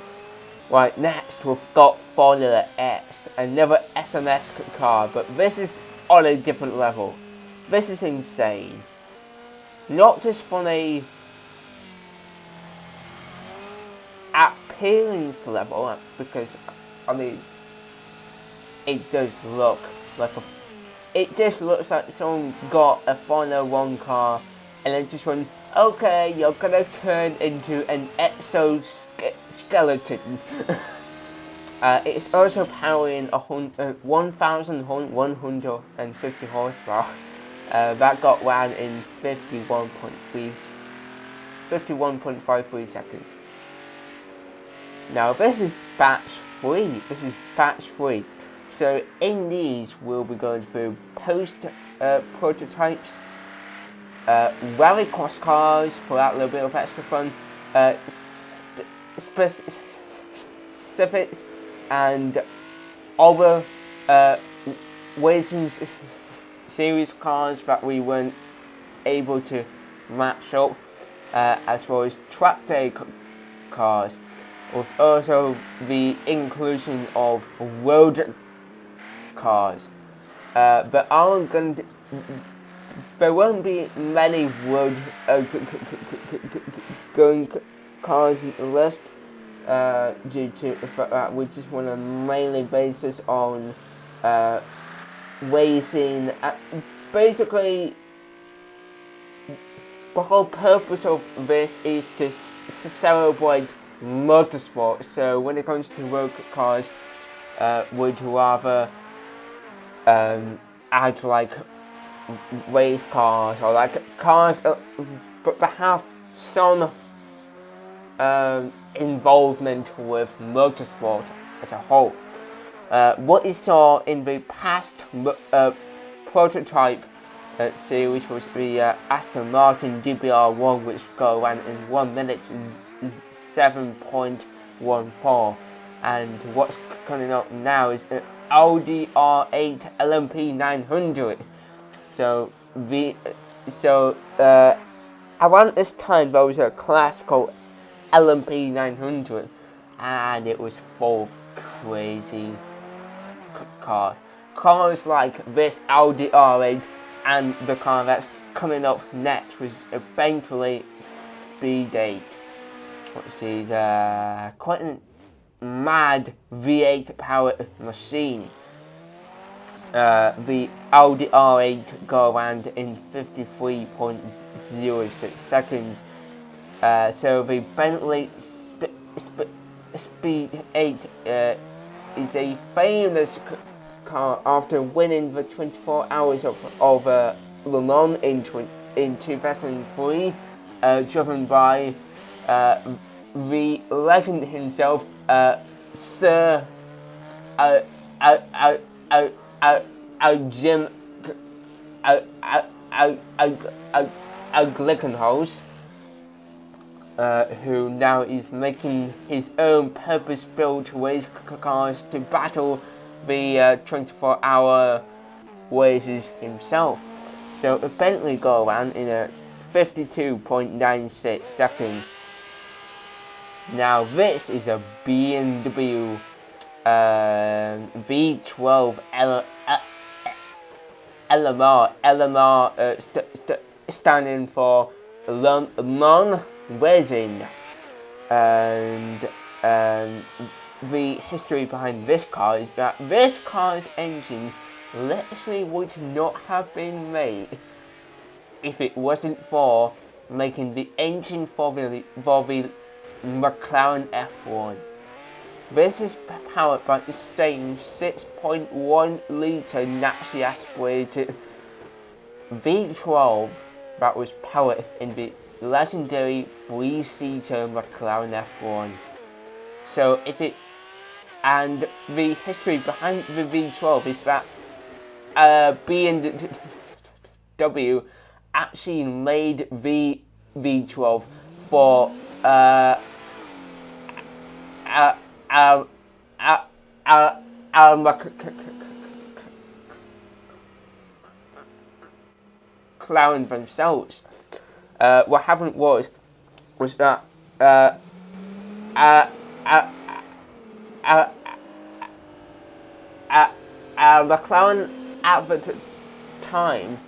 Right, next we've got Formula S, another SMS car, but this is on a different level. This is insane. Not just from a appearance level, because I mean, it does look like it just looks like someone got a Formula 1 car and then just went, okay, you're gonna turn into an exoskeleton. It's also powering 1,150 horsepower. That got ran in 51.53 seconds. Now this is batch 3. So in these we'll be going through prototypes, rally cross cars for that little bit of extra fun, specifics, and other racing series cars that we weren't able to match up, as well as track day cars, with also the inclusion of road cars. But there won't be many road going cars in the list, due to the fact that we just want to mainly basis on racing. Basically, the whole purpose of this is to celebrate motorsport. So when it comes to road cars, we'd rather add like race cars, or like cars that have some involvement with motorsport as a whole. What you saw in the past prototype series was the Aston Martin GBR1, which got around in 1 minute 7.14, and what's coming up now is an Audi R8 LMP 900. So around this time there was a class called LMP 900, and it was full of crazy cars like this Audi R8, and the car that's coming up next was eventually Speed 8, which is quite a mad V8 powered machine. The Audi R8 go around in 53.06 seconds. So the Bentley Speed 8 is a famous car after winning the 24 hours of Le Mans in 2003, driven by the legend himself, Sir Jim Glickenhaus, who now is making his own purpose-built race cars to battle the 24-hour races himself. So a Bentley go around in a 52.96 seconds. Now this is a BMW V12 LMR, standing for Le Mans Racing, and the history behind this car is that this car's engine literally would not have been made if it wasn't for making the engine for the McLaren F1. This is powered by the same 6.1 litre naturally aspirated V12 that was powered in the legendary 3-seater McLaren F1. So and the history behind the V12 is that BMW actually made V12 for McLaren themselves. What happened was that McLaren at the time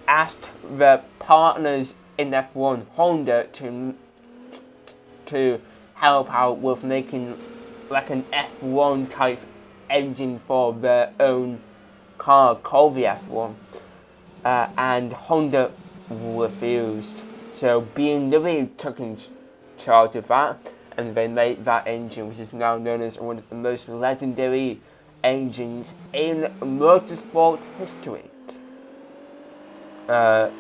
asked the partners in F1, Honda, to help out with making like an F1 type engine for their own car called the F1, and Honda refused. So BMW took in charge of that, and they made that engine, which is now known as one of the most legendary engines in motorsport history.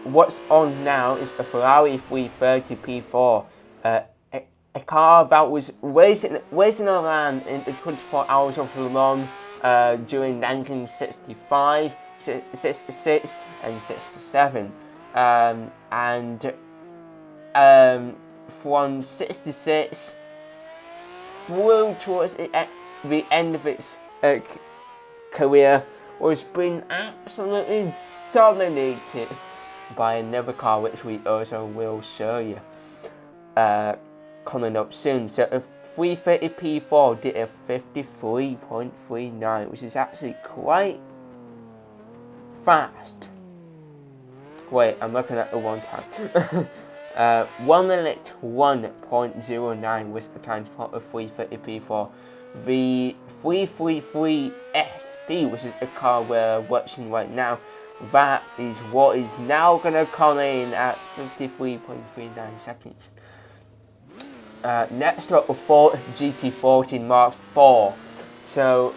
What's on now is a Ferrari 330 P4, a car that was racing around in the 24 hours of Le Mans during 1965, 66, and 67. And from 66 through towards the end of its career, was being absolutely dominated by another car, which we also will show you coming up soon. So a 330 P4 did a 53.39, which is actually quite fast. Wait, I'm looking at the one time. 1 minute 1.09 was the time for a 330 P4. The 333 SP, which is a car we're watching right now, that is what is now going to come in at 53.39 seconds. Next up, a Ford GT40 Mark IV. So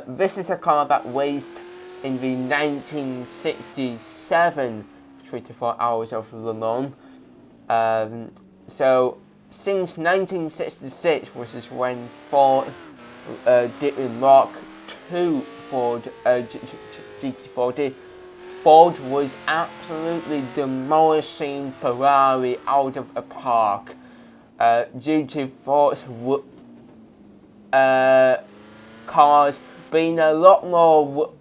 this is a car that raced in the 1967 24 hours of Le Mans. So since 1966, which is when Ford did the Mark II Ford GT40, Ford was absolutely demolishing Ferrari out of the park due to Ford's cars being a lot more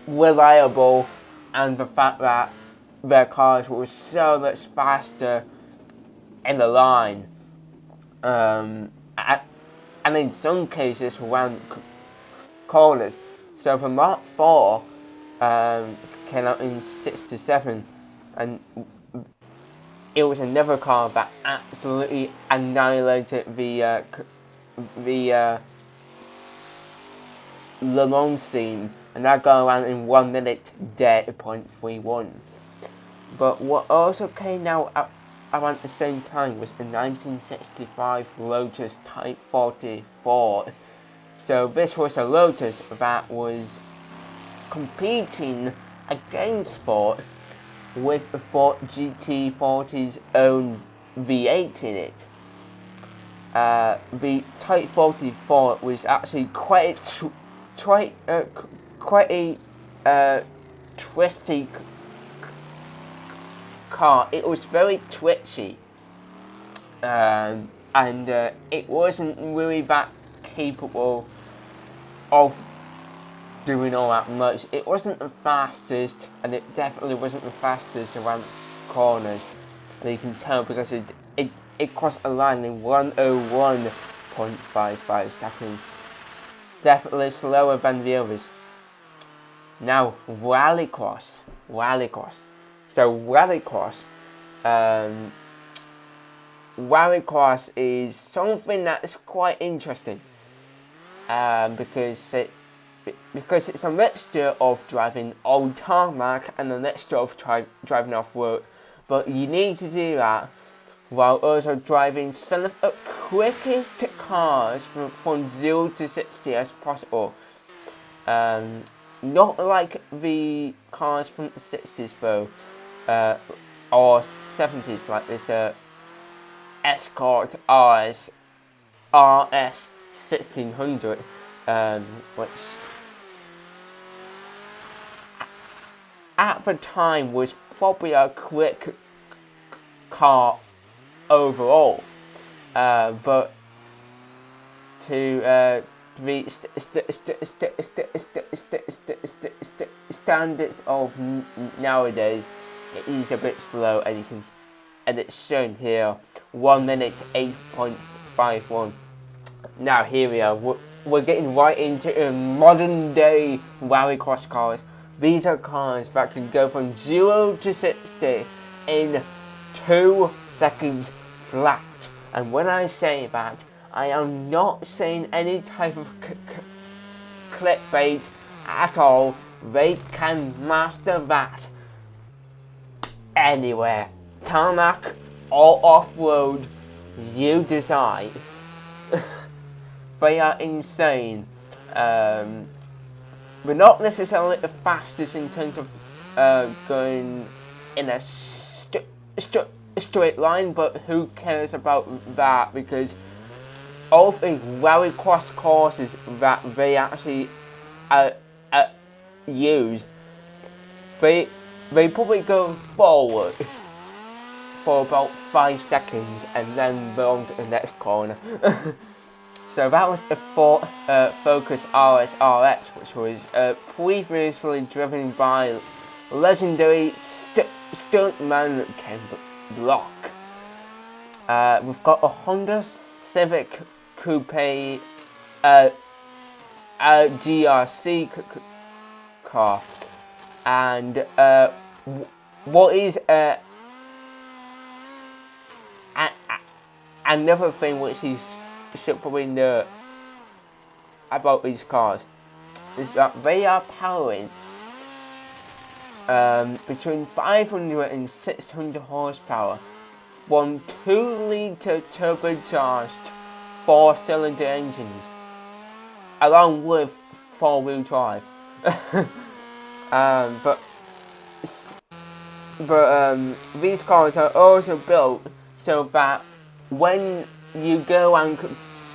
reliable, and the fact that their cars were so much faster in the line, and in some cases around corners. So the Mark IV came out in 67, and it was another car that absolutely annihilated the Le Mans scene, and that got around in 1 minute 0.31. But what also came out around the same time was the 1965 Lotus Type 44. So this was a Lotus that was competing against Ford with the Ford GT40's own V8 in it. The Type 44 was actually quite a twisty car. It was very twitchy, and it wasn't really that capable of doing all that much. It wasn't the fastest, and it definitely wasn't the fastest around corners, and you can tell because it crossed a line in 101.55 seconds. Definitely slower than the others. Now, rallycross. So rallycross is something that's quite interesting, because it's a mixture of driving on tarmac and a mixture of driving off road. But you need to do that while also driving some of the quickest cars from 0 to 60 as possible. Not like the cars from the 60s though, or 70s, like this Escort RS 1600, which at the time was probably a quick car overall, but to the standards of nowadays, it is a bit slow, and it's shown here 1 minute 8.51. Now here we are. We're getting right into modern day rallycross cars. these are cars that can go from 0 to 60 in 2 seconds flat. And when I say that, I am not saying any type of clickbait at all. They can master that anywhere, tarmac or off-road, you decide. They are insane. They're not necessarily the fastest in terms of going in a straight line, but who cares about that, because all the rally cross courses that they actually use, they probably go forward for about 5 seconds and then they're on to the next corner. So that was the Ford Focus RS, which was previously driven by legendary stuntman Ken Block. We've got a Honda Civic Coupe GRC car, and what is another thing which you should probably know about these cars is that they are powering between 500 and 600 horsepower from 2-litre turbocharged 4-cylinder engines, along with 4-wheel drive. But these cars are also built so that when you go around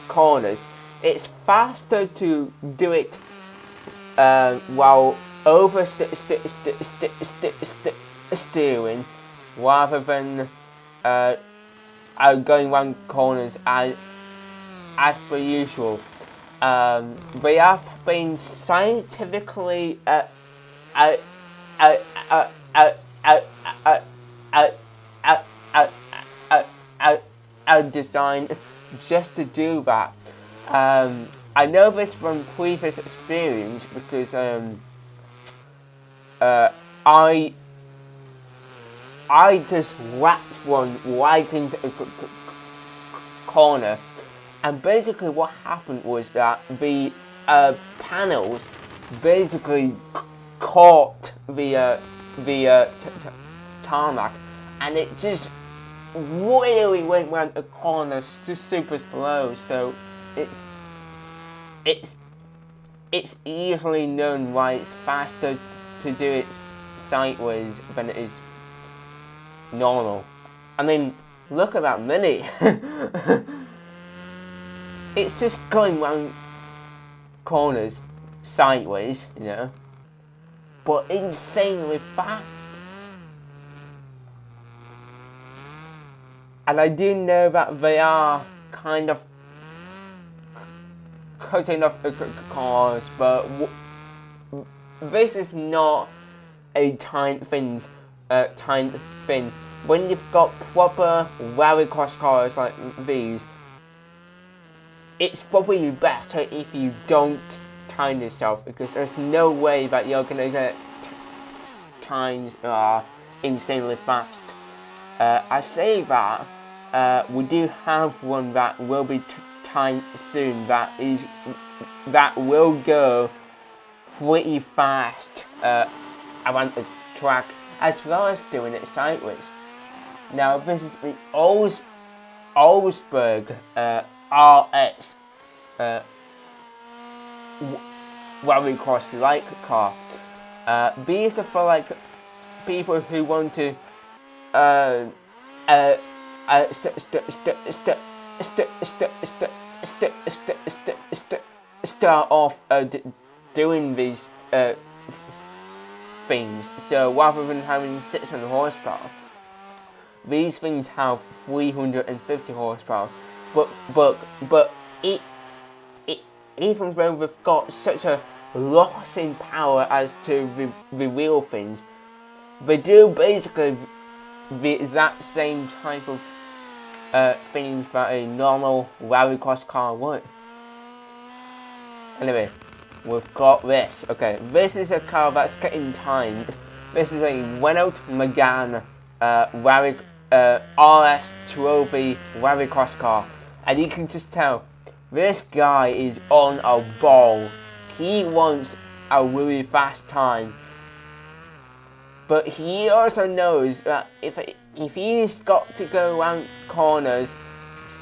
corners, it's faster to do it while over steering rather than going around corners as per usual. They have been scientifically designed just to do that. I know this from previous experience because I just whacked one right into a corner, and basically what happened was that the panels basically caught the tarmac, and it just really went round the corner super slow. So it's easily known why it's faster to do it sideways than it is normal. I mean, look at that Mini. It's just going round corners sideways, you know, but insanely fast. And I do know that they are kind of cutting off the cars, but this is not a tight thing. When you've got proper rallycross cars like these, it's probably better if you don't time yourself, because there's no way that you're gonna get times insanely fast. I say that we do have one that will be timed soon. That will go pretty fast around the track, as well as doing it sideways. Now this is the Augsburg RS rallycross like car. These are for like people who want to start off doing these things. So rather than having 600 horsepower, these things have 350 horsepower. But even though they've got such a loss in power as to the real things, they do basically the exact same type of things that a normal rallycross car would. Anyway, we've got this. Okay, this is a car that's getting timed. This is a Renault Megane RS2OV Rallycross car, and you can just tell this guy is on a ball. He wants a really fast time, but he also knows that if he's got to go around corners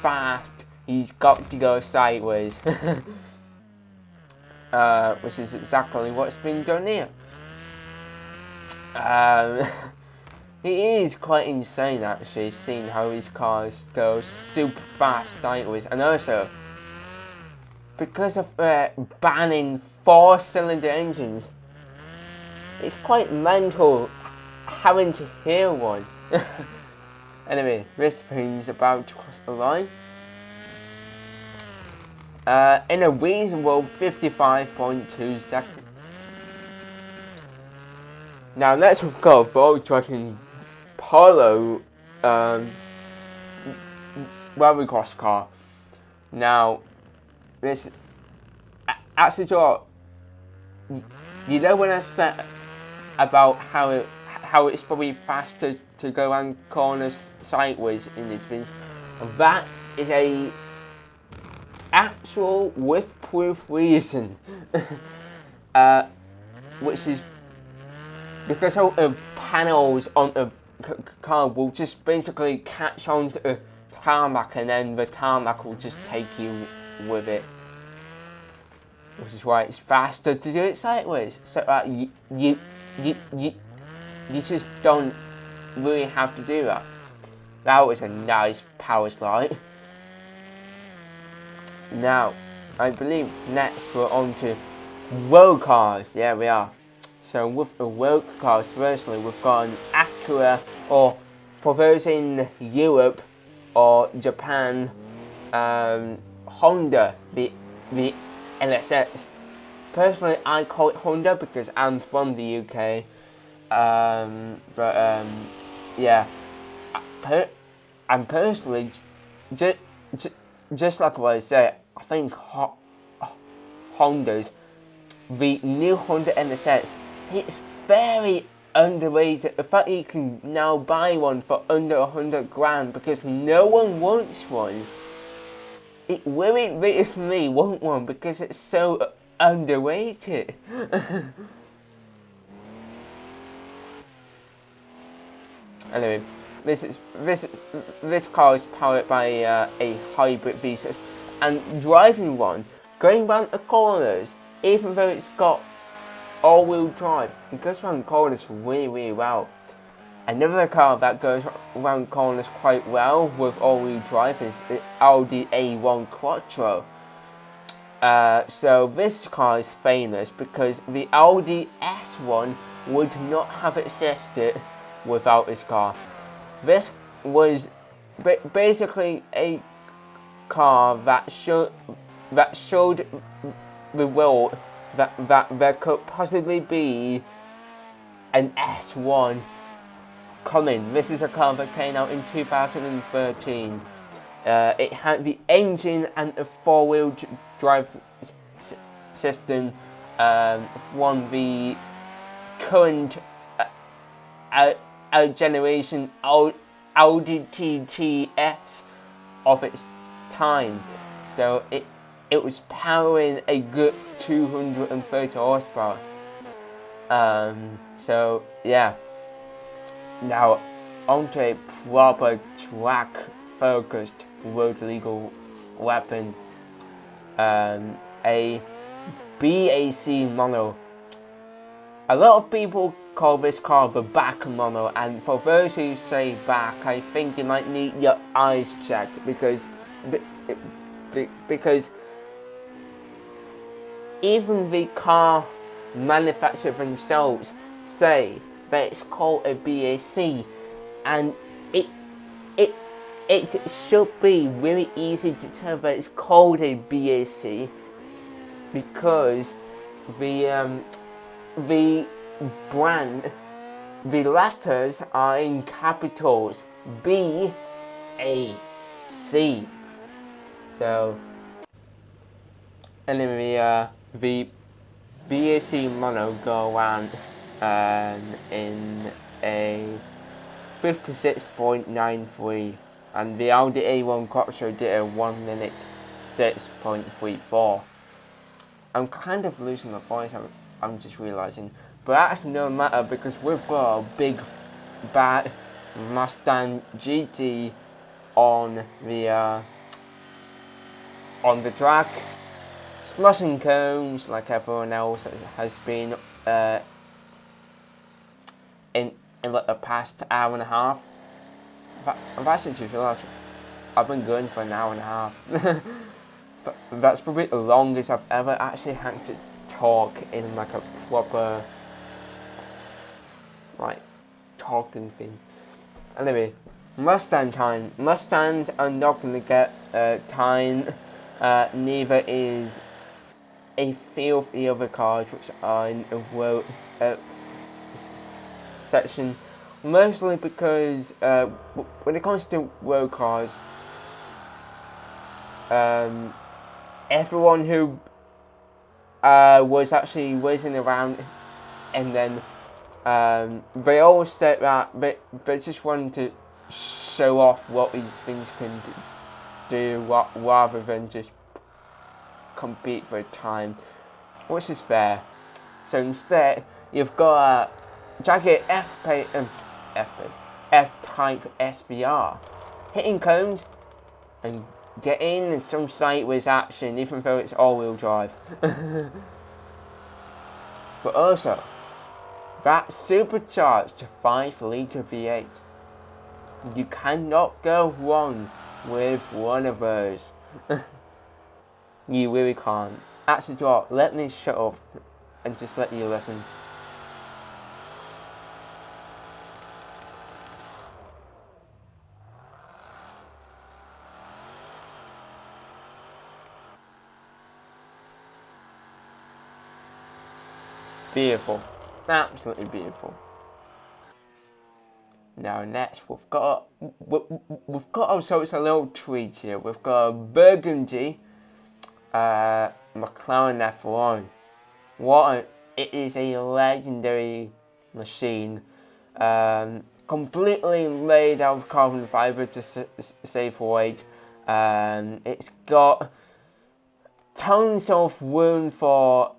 fast, he's got to go sideways. Which is exactly what's been done here. It is quite insane actually seeing how these cars go super fast sideways, and also because of banning 4-cylinder engines, it's quite mental having to hear one. Anyway, this thing's about to cross the line in a reasonable 55.2 seconds. Now let's go Volkswagen Polo Rallycross car. Now this actually, you know when I said about how it's probably faster to go around corners sideways in this thing, that is a actual with proof reason, which is because all the panels on the car will just basically catch on to the tarmac, and then the tarmac will just take you with it, which is why it's faster to do it sideways, so that you just don't really have to do that. That was a nice power slide. Now, I believe next we're on to road cars. Yeah, we are. So with the road cars, firstly, we've got an Acura, or for those in Europe or Japan, Honda, the NSX. Personally, I call it Honda because I'm from the UK. Yeah, and personally, just like what I said, I think Honda's, the new Honda NSX, it's very underrated. The fact that you can now buy one for under 100 grand because no one wants one, it really makes me want one because it's so underrated. Anyway, this car is powered by a hybrid V6, and driving one, going round the corners, even though it's got all-wheel drive, it goes around corners really well. Another car that goes around corners quite well with all-wheel drive is the Audi A1 Quattro. So this car is famous because the Audi S1 would not have existed without this car. This was basically a car that showed the world that there could possibly be an S1 coming. This is a car that came out in 2013. It had the engine and the four-wheel drive system from the current generation Audi TTS of its time. So it was powering a good 230 horsepower. So yeah. Now onto a proper track-focused road legal weapon, a BAC mono. A lot of people call this car the back mono, and for those who say back, I think you might need your eyes checked because even the car manufacturers themselves say that it's called a BAC, and it should be really easy to tell that it's called a BAC because the brand, the letters are in capitals, BAC. So anyway, the BAC Mono go around in a 56.93, and the Audi A1 Quattro did a 1 minute 6.34. I'm kind of losing my voice, I'm just realising. But that's no matter, because we've got a big bad Mustang GT on the track, slushing cones like everyone else has been in like the past hour and a half. I've actually just realised I've been going for an hour and a half. That's probably the longest I've ever actually had to talk in like a proper like talking thing. Anyway, Mustang time. Mustangs are not going to get time. Neither is a few of the other cars which are in the road section. Mostly because when it comes to road cars, everyone who was actually racing around, and then they all said that they just wanted to show off what these things can do rather than just compete for time, which is fair. So instead, you've got a Jaguar F-Type SVR hitting cones and getting some sideways action, even though it's all-wheel drive. But also, that supercharged 5-litre V8. You cannot go wrong with one of those. You really can't. Actually, let me shut up and just let you listen. Beautiful. Absolutely beautiful. Now next we've got ourselves a little treat here. We've got a burgundy McLaren F1. It is a legendary machine, completely made out of carbon fibre to save weight. It's got tons of room for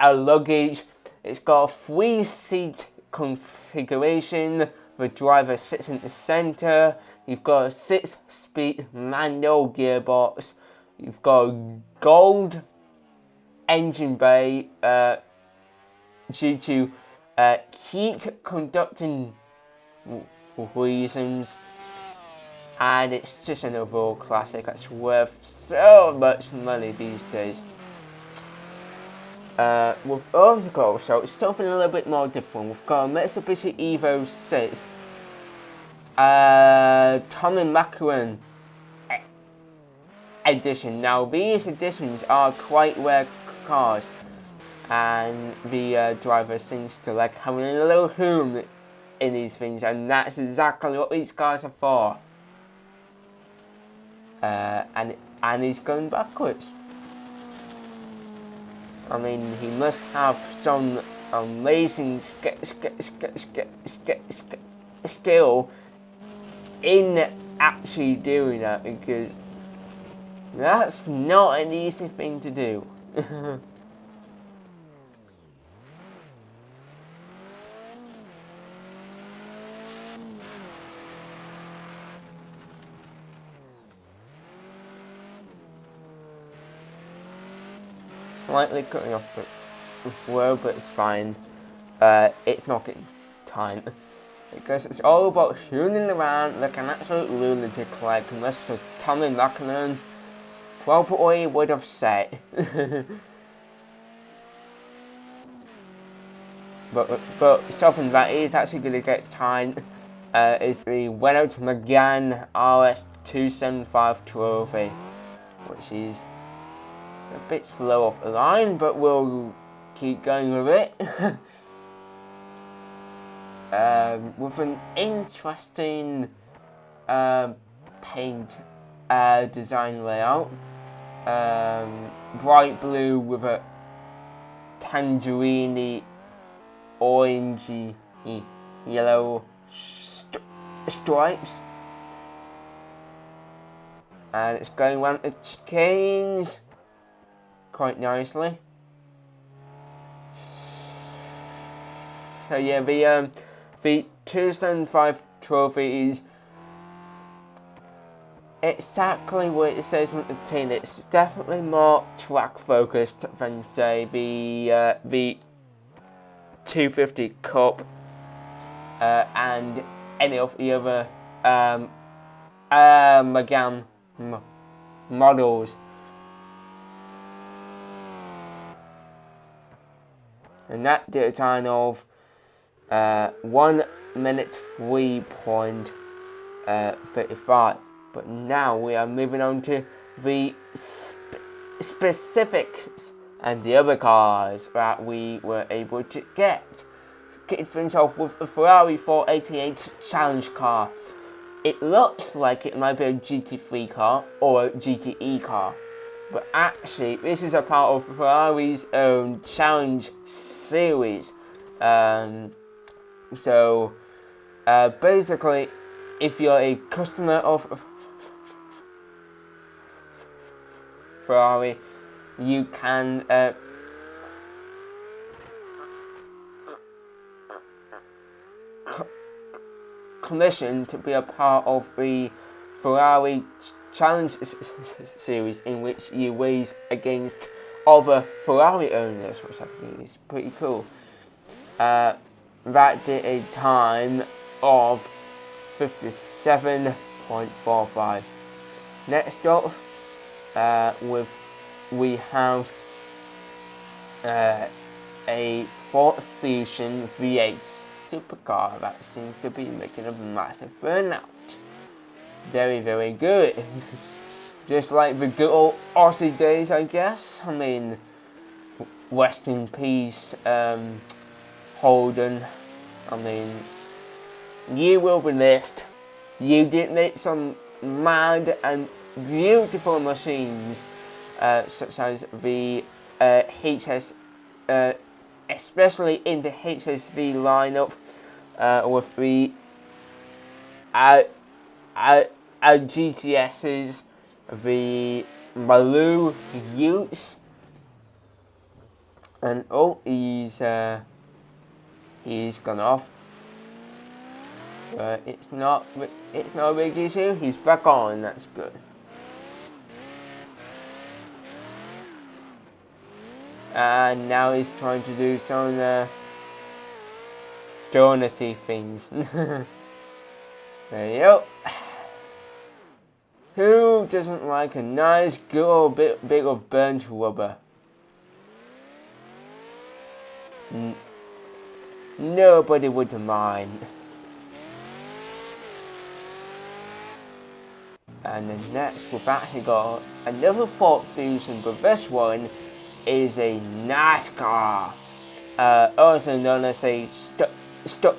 luggage. It's got a 3-seat configuration. The driver sits in the center. You've got a 6-speed manual gearbox. You've got a gold engine bay due to heat conducting reasons. And it's just an overall classic that's worth so much money these days. We've also got something a little bit more different. We've got a Mitsubishi Evo 6 Tommy Macaron edition. Now these editions are quite rare cars, and the driver seems to like having a little home in these things, and that's exactly what these cars are for. And he's going backwards. I mean, he must have some amazing skill in actually doing that, because that's not an easy thing to do. Slightly cutting off the flow, but it's fine. It's not getting time, because it's all about tuning around like an absolute lunatic, like Mr. Tommy Macaron probably would have said. but something that is actually going to get time is the Renault Megane RS275 trophy, which is a bit slow off the line, but we'll keep going with it. With an interesting paint design layout. Bright blue with a tangerine orangey yellow stripes, and it's going around the chains quite nicely. So yeah, the 2005 trophy is exactly what it says on the tin. It's definitely more track focused than, say, the 250 Cup and any of the other Megane models. And that did a time of 1 minute 3.35. But now we are moving on to the specifics and the other cars that we were able to get. Kicking things off with the Ferrari 488 Challenge car. It looks like it might be a GT3 car or a GTE car, but actually this is a part of Ferrari's own Challenge series. So basically, if you're a customer of Ferrari, you can commission to be a part of the Ferrari Challenge series, in which you race against other Ferrari owners, which I think is pretty cool. That did a time of 57.45. Next up, we have a Ford Fusion V8 supercar that seems to be making a massive burnout. Very, very good. Just like the good old Aussie days, I guess. I mean, rest in peace, Holden. I mean, you will be missed. You did make some mad and beautiful machines, such as the HS, especially in the HSV lineup, with the GTSs, the Maloo Utes, and oh, he's gone off. But it's not a big issue. He's back on. That's good. And now he's trying to do some donut-y things. There you go. Who doesn't like a nice good old bit of burnt rubber? Nobody would mind. And then next we've actually got another Ford Fusion, but this one is a NASCAR, also known as a stock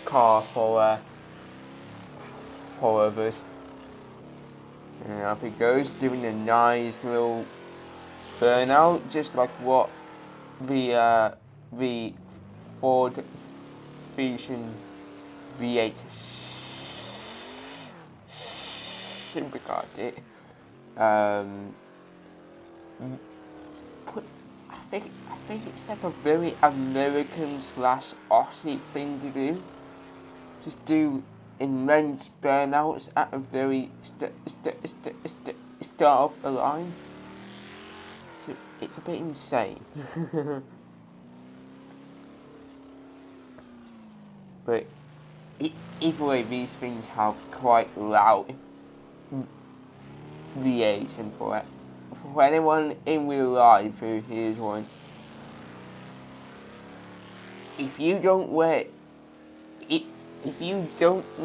car for others. And off it goes, doing a nice little burnout, just like what the Ford Fusion V8 supercar did. I think it's like a very American / Aussie thing to do. Just do immense burnouts at a very start of the line. So it's a bit insane. But either way, these things have quite loud V8s, and for anyone in real life who hears one, if you don't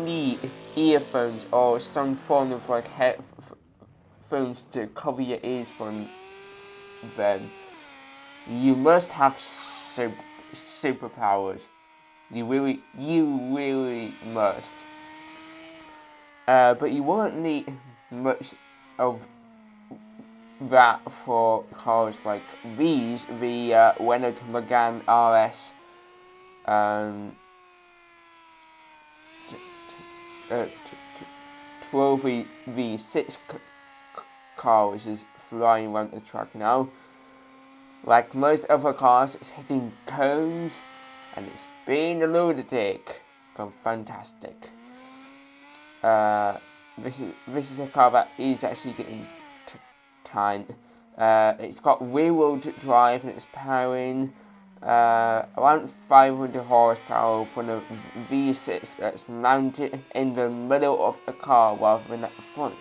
need earphones or some form of like headphones to cover your ears from them, you must have superpowers. You really must. But you won't need much of that for cars like these, the Renault Megane RS 12 V6 car, which is flying around the track now. Like most other cars, it's hitting cones and it's being a lunatic. Gone fantastic. This is a car that is actually getting time. It's got rear-wheel drive and it's powering around 500 horsepower from a V6 that's mounted in the middle of the car rather than at the front.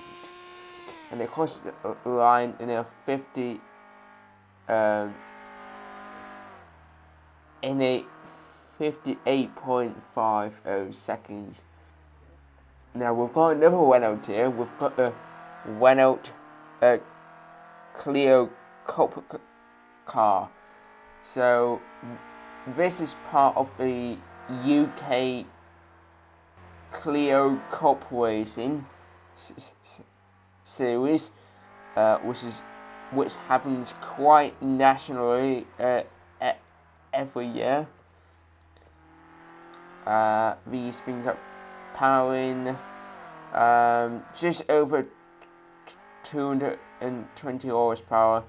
And it crosses the line in a 58.50 seconds. Now we've got another Renault here. We've got the Renault Clio Cup car. So this is part of the UK Clio Cup racing series, which happens quite nationally every year. These things are powering just over 220 horsepower.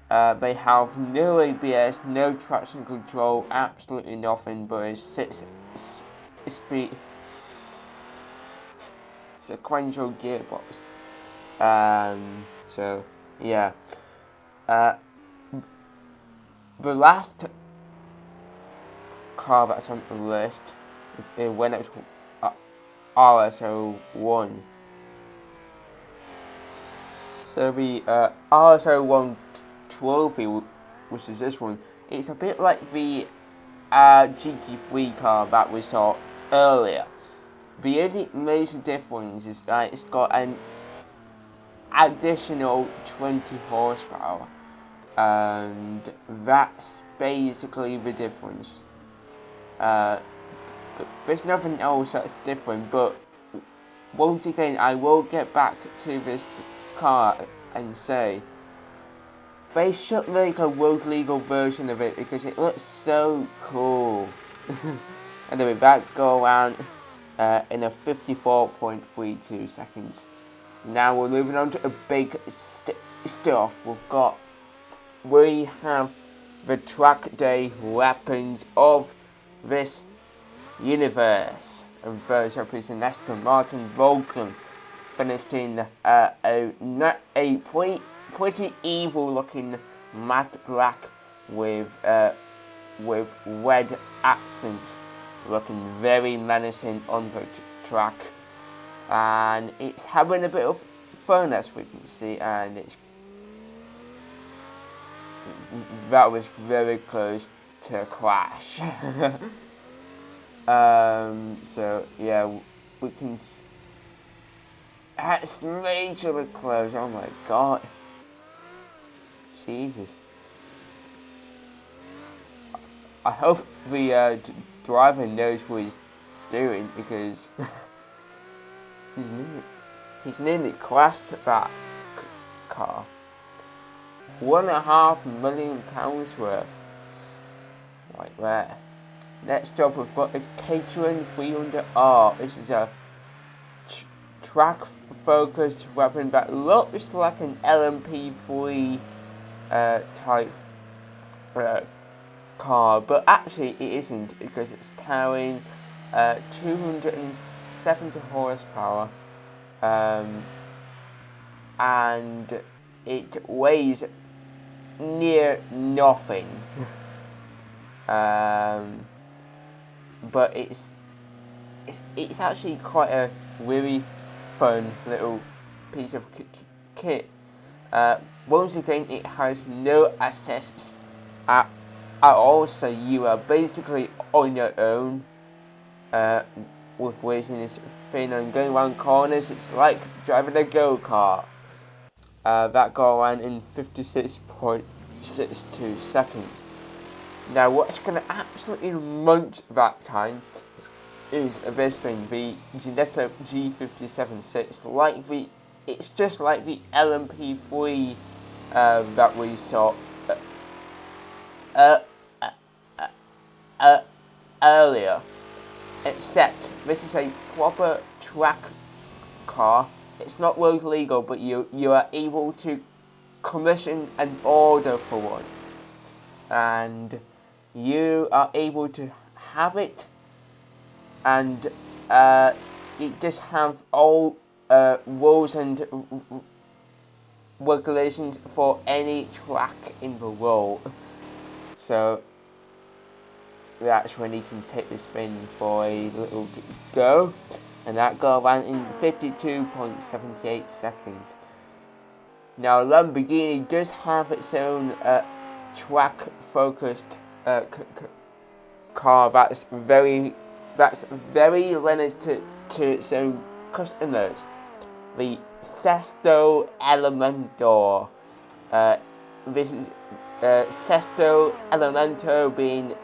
They have no ABS, no traction control, absolutely nothing, but a 6-speed sequential gearbox. So yeah, the last car that's on the list is the Renault RS01. So the RS01 Trophy, which is this one, it's a bit like the GT3 car that we saw earlier. The only major difference is that it's got an additional 20 horsepower, and that's basically the difference. There's nothing else that's different, but once again, I will get back to this car and say they should make a road legal version of it because it looks so cool. Anyway, that go around in a 54.32 seconds. Now we're moving on to the big stuff. We have the track day weapons of this universe. And first up is an Aston Martin Vulcan, finished in a pretty evil looking matte black with red accents, looking very menacing on the track. And it's having a bit of fun, as we can see, and that was very close to a crash. So yeah, we can. That's majorly close. Oh my god, Jesus! I hope the driver knows what he's doing because he's nearly crashed that car. £1.5 million worth. Right there. Next up, we've got the Caterham 300R. This is a track-focused weapon that looks like an LMP3 type car, but actually it isn't because it's powering 270 horsepower and it weighs near nothing. But it's actually quite a really fun little piece of kit. Once again, it has no assists at all, so you are basically on your own with racing this thing and going around corners. It's like driving a go-kart. That go around in 56.62 seconds. Now, what's going to absolutely munch that time is this thing, the Ginetta G57. So it's just like the LMP3 that we saw earlier, except this is a proper track car. It's not road legal, but you are able to commission an order for one, and you are able to have it, and you just have all rules and regulations for any track in the world. So that's when you can take this thing for a little go, and that go around in 52.78 seconds. Now, Lamborghini does have its own track-focused car that's very limited to its own customers. The Sesto Elementor. This is Sesto Elemento being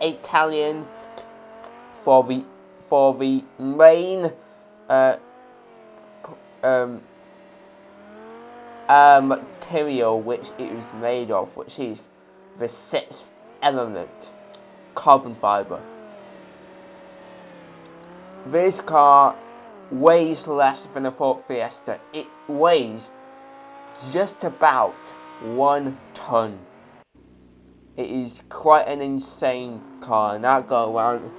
Italian for the main material which it was made of, which is the sixth element, carbon fiber. This car weighs less than a Ford Fiesta. It weighs just about 1 ton. It is quite an insane car, and that go around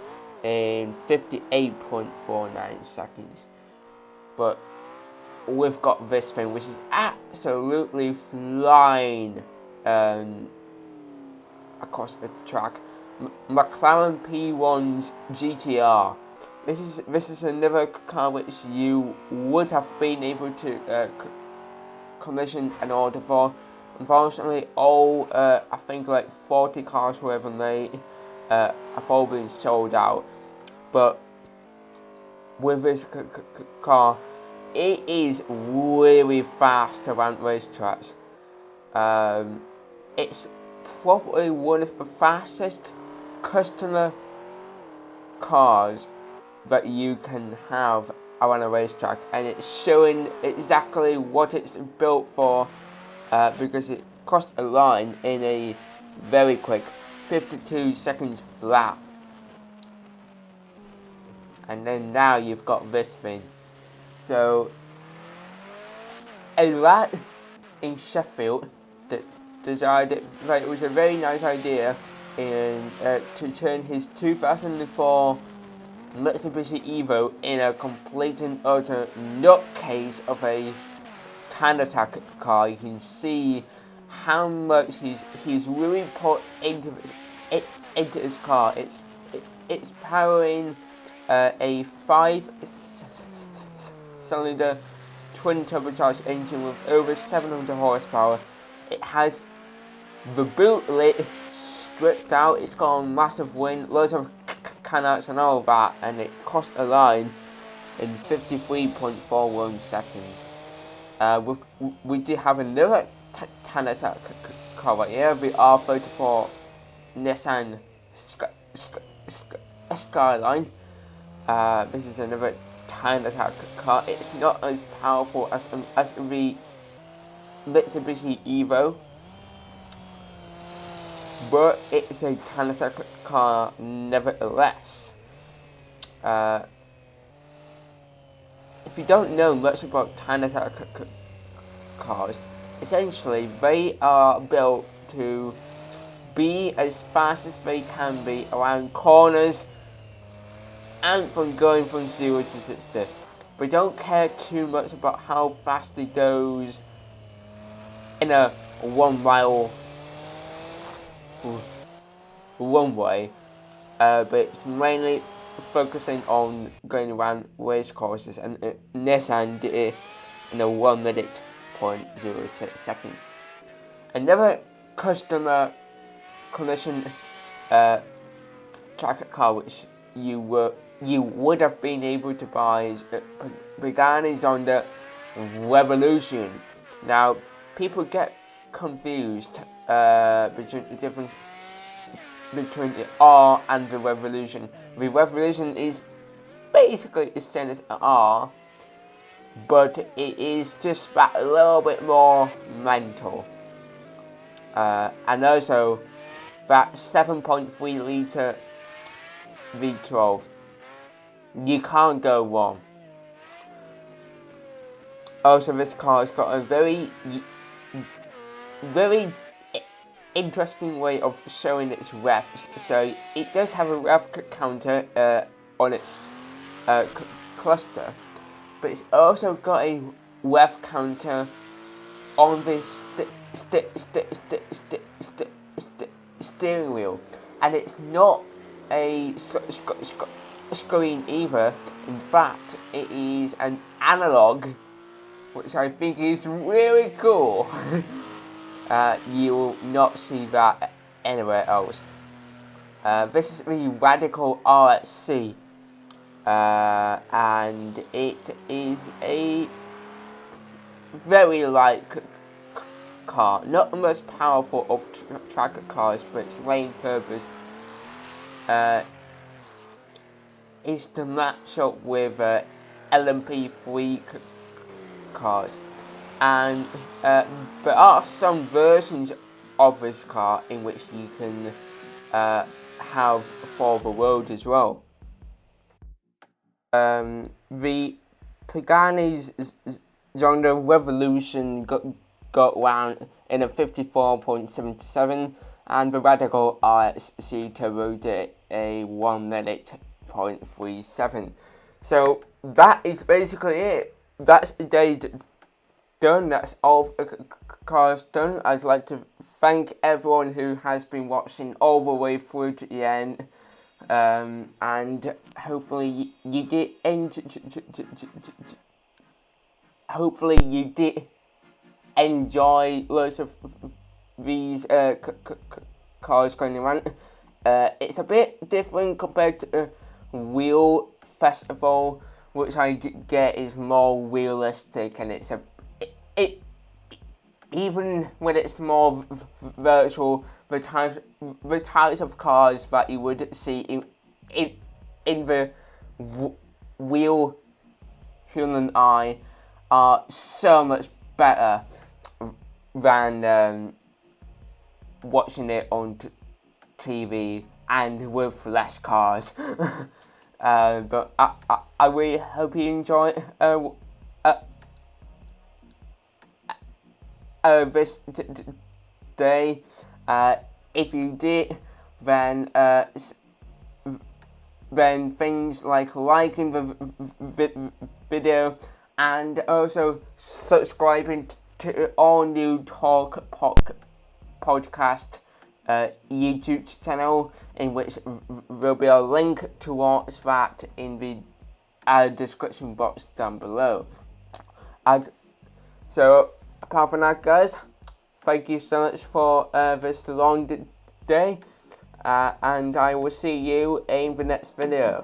in 58.49 seconds. But we've got this thing which is absolutely flying across the track. McLaren P1's GTR. This is another car which you would have been able to commission an order for. Unfortunately, all I think like 40 cars were ever made have all been sold out. But with this car, it is really fast around racetracks. It's probably one of the fastest customer cars that you can have around a racetrack, and it's showing exactly what it's built for, because it crossed a line in a very quick 52 seconds flat. And then now you've got this thing. So a lad in Sheffield that decided that it was a very nice idea to turn his 2004 Mitsubishi Evo in a complete and utter nutcase of a time attack car. You can see how much he's really put into his car. It's powering a 5-cylinder twin turbocharged engine with over 700 horsepower. It has the boot lid stripped out. It's got a massive wing, loads of canouts and all that, and it crossed a line in 53.41 seconds. We did have another time attack car right here, the R34 Nissan Skyline. This is another time attack car. It's not as powerful as the Mitsubishi Evo, but it's a time attack car nevertheless. If you don't know much about time attack cars, essentially they are built to be as fast as they can be around corners and from going from 0 to 60. They don't care too much about how fast it goes in a 1 mile runway, but it's mainly focusing on going around race courses, and Nissan did it in a 1 minute 0.06 seconds. Another customer commission track car which you would have been able to buy is Pagani's on the revolution. Now, people get confused between the difference between the R and the revolution. The revolution is basically the same as an R, but it is just that a little bit more mental. And also that 7.3 litre V12. You can't go wrong. Also, this car has got a very interesting way of showing its rev. So it does have a rev counter on its cluster, but it's also got a rev counter on the steering wheel, and it's not a screen either. In fact, it is an analog, which I think is really cool. You will not see that anywhere else. This is the Radical RSC, and it is a very light car, not the most powerful of track cars, but its main purpose is to match up with LMP3 cars. And there are some versions of this car in which you can have for the road as well. The Pagani's Zonda Revolution got round in a 54.77, and the Radical RSC turboed it a 1 minute 0.37. So that is basically it. That's the day done. That's all cars done. I'd like to thank everyone who has been watching all the way through to the end, and hopefully you did enjoy loads of these cars going around. It's a bit different compared to Wheel Festival, which I get is more realistic, and it's even when it's more virtual, the types of cars that you would see in the real human eye are so much better than watching it on TV and with less cars. But I really hope you enjoy this day. If you did, then things like liking the video and also subscribing to all new Talk podcast YouTube channel, in which there'll be a link towards that in the description box down below. So apart from that, guys, thank you so much for this long day, and I will see you in the next video.